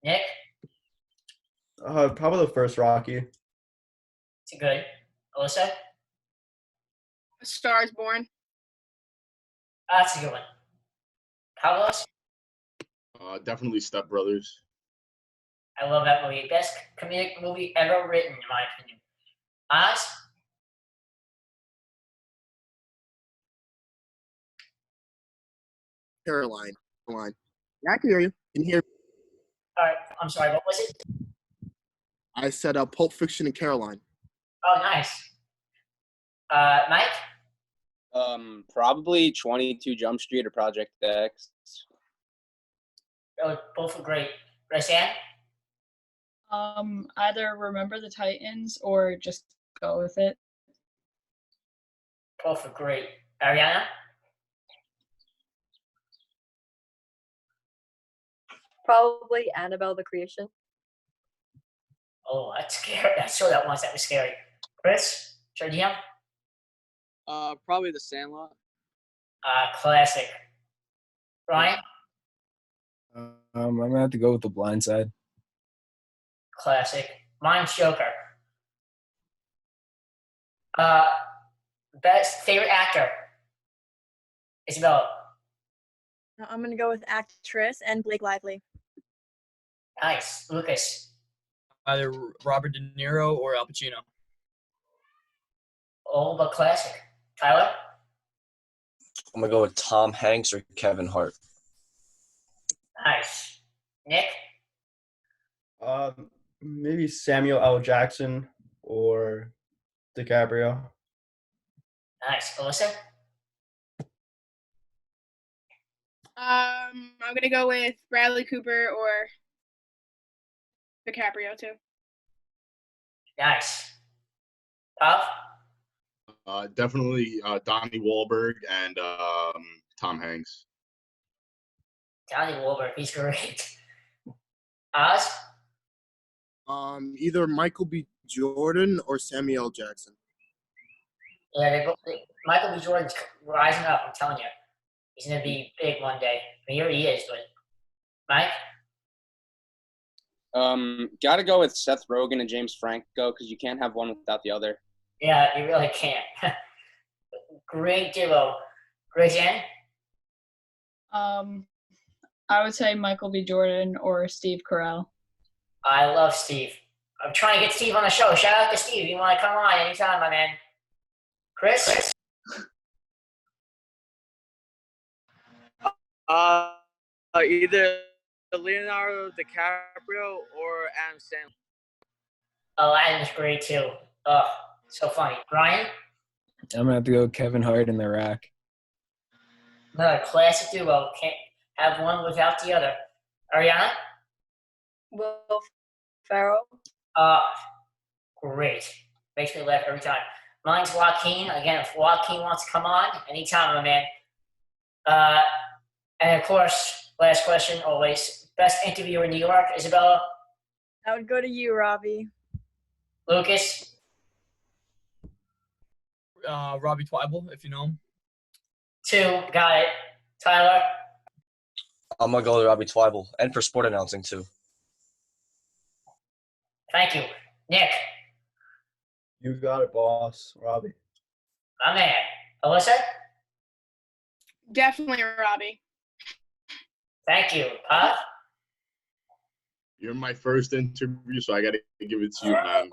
Nick? Probably the first Rocky. It's a good. Alyssa? A Star is Born. That's a good one. Pavlos? Definitely Step Brothers. I love that movie. Best comedic movie ever written, in my opinion. Oz? Caroline. Yeah, I can hear you. Can you hear me? All right, I'm sorry, what was it? I said Pulp Fiction and Caroline. Oh, nice. Mike? Probably 22 Jump Street or Project X. Both are great. Graceann? Either Remember the Titans or just go with it. Both are great. Arianna? Probably Annabelle the Creation. Oh, that's scary. I saw that once. That was scary. Chris? Giardino? Probably The Sandlot. Classic. Brian? I'm gonna have to go with The Blind Side. Classic. Mine's Joker. Best favorite actor? Isabella. I'm going to go with actress and Blake Lively. Nice. Lucas. Either Robert De Niro or Al Pacino. Old but classic. Tyler? I'm gonna go with Tom Hanks or Kevin Hart. Nice. Nick? Maybe Samuel L. Jackson or DiCaprio. Nice. Alyssa? I'm gonna go with Bradley Cooper or DiCaprio too. Nice. Bob? Definitely Donnie Wahlberg and Tom Hanks. Donnie Wahlberg. He's great. Oz? Either Michael B. Jordan or Samuel L. Jackson. Yeah, Michael B. Jordan's rising up. I'm telling you. He's going to be big one day. I mean, here he is, but Mike? Gotta go with Seth Rogen and James Franco because you can't have one without the other. Yeah, you really can't. Great duo. Graceann? I would say Michael B. Jordan or Steve Carell. I love Steve. I'm trying to get Steve on the show. Shout out to Steve. You want to come on anytime, my man. Chris? Either Leonardo DiCaprio or Adam Sandler. Oh, Adam's great too. Oh, so funny. Brian? I'm gonna have to go Kevin Hart and The Rock. Another classic duo. Can't have one without the other. Arianna? Will Ferrell. Great. Makes me laugh every time. Mine's Joaquin. Again, if Joaquin wants to come on, anytime, my man. And of course, last question always. Best interviewer in New York, Isabella? That would go to you, Robbie. Lucas? Robbie Twyble, if you know him. 2, got it. Tyler? I'm gonna go with Robbie Twyble, and for sport announcing too. Thank you. Nick? You got it, boss. Robbie. My man. Alyssa? Definitely Robbie. Thank you. Huh? You're my first interview, so I got to give it to you, man.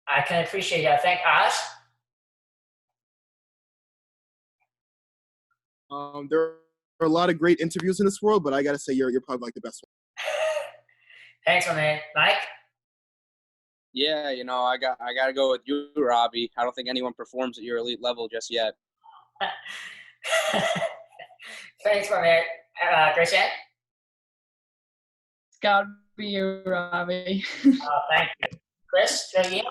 I can appreciate that. Thank Oz. There are a lot of great interviews in this world, but I gotta say you're probably like the best one. Thanks, my man. Mike? Yeah, I got to go with you, Robbie. I don't think anyone performs at your elite level just yet. Thanks for that, Graceann. It's got to be you, Robbie. Thank you. Chris, Giardino?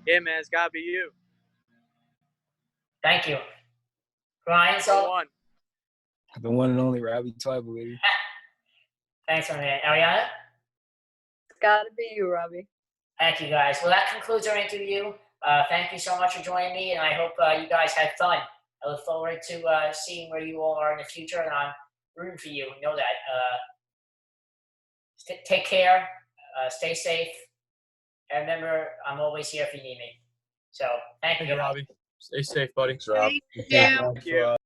Yeah, man, it's gotta be you. Thank you. Ryan, so one. The one and only Robbie Twy, believe. Thanks for that. Arianna? It's gotta be you, Robbie. Thank you, guys. Well, that concludes our interview. Thank you so much for joining me, and I hope you guys had fun. I look forward to seeing where you all are in the future, and I'm rooting for you. Know that. Take care. Stay safe. And remember, I'm always here if you need me. So, thank you. Robbie. Stay safe, buddy. Thanks, Rob. Thank you. Thank you.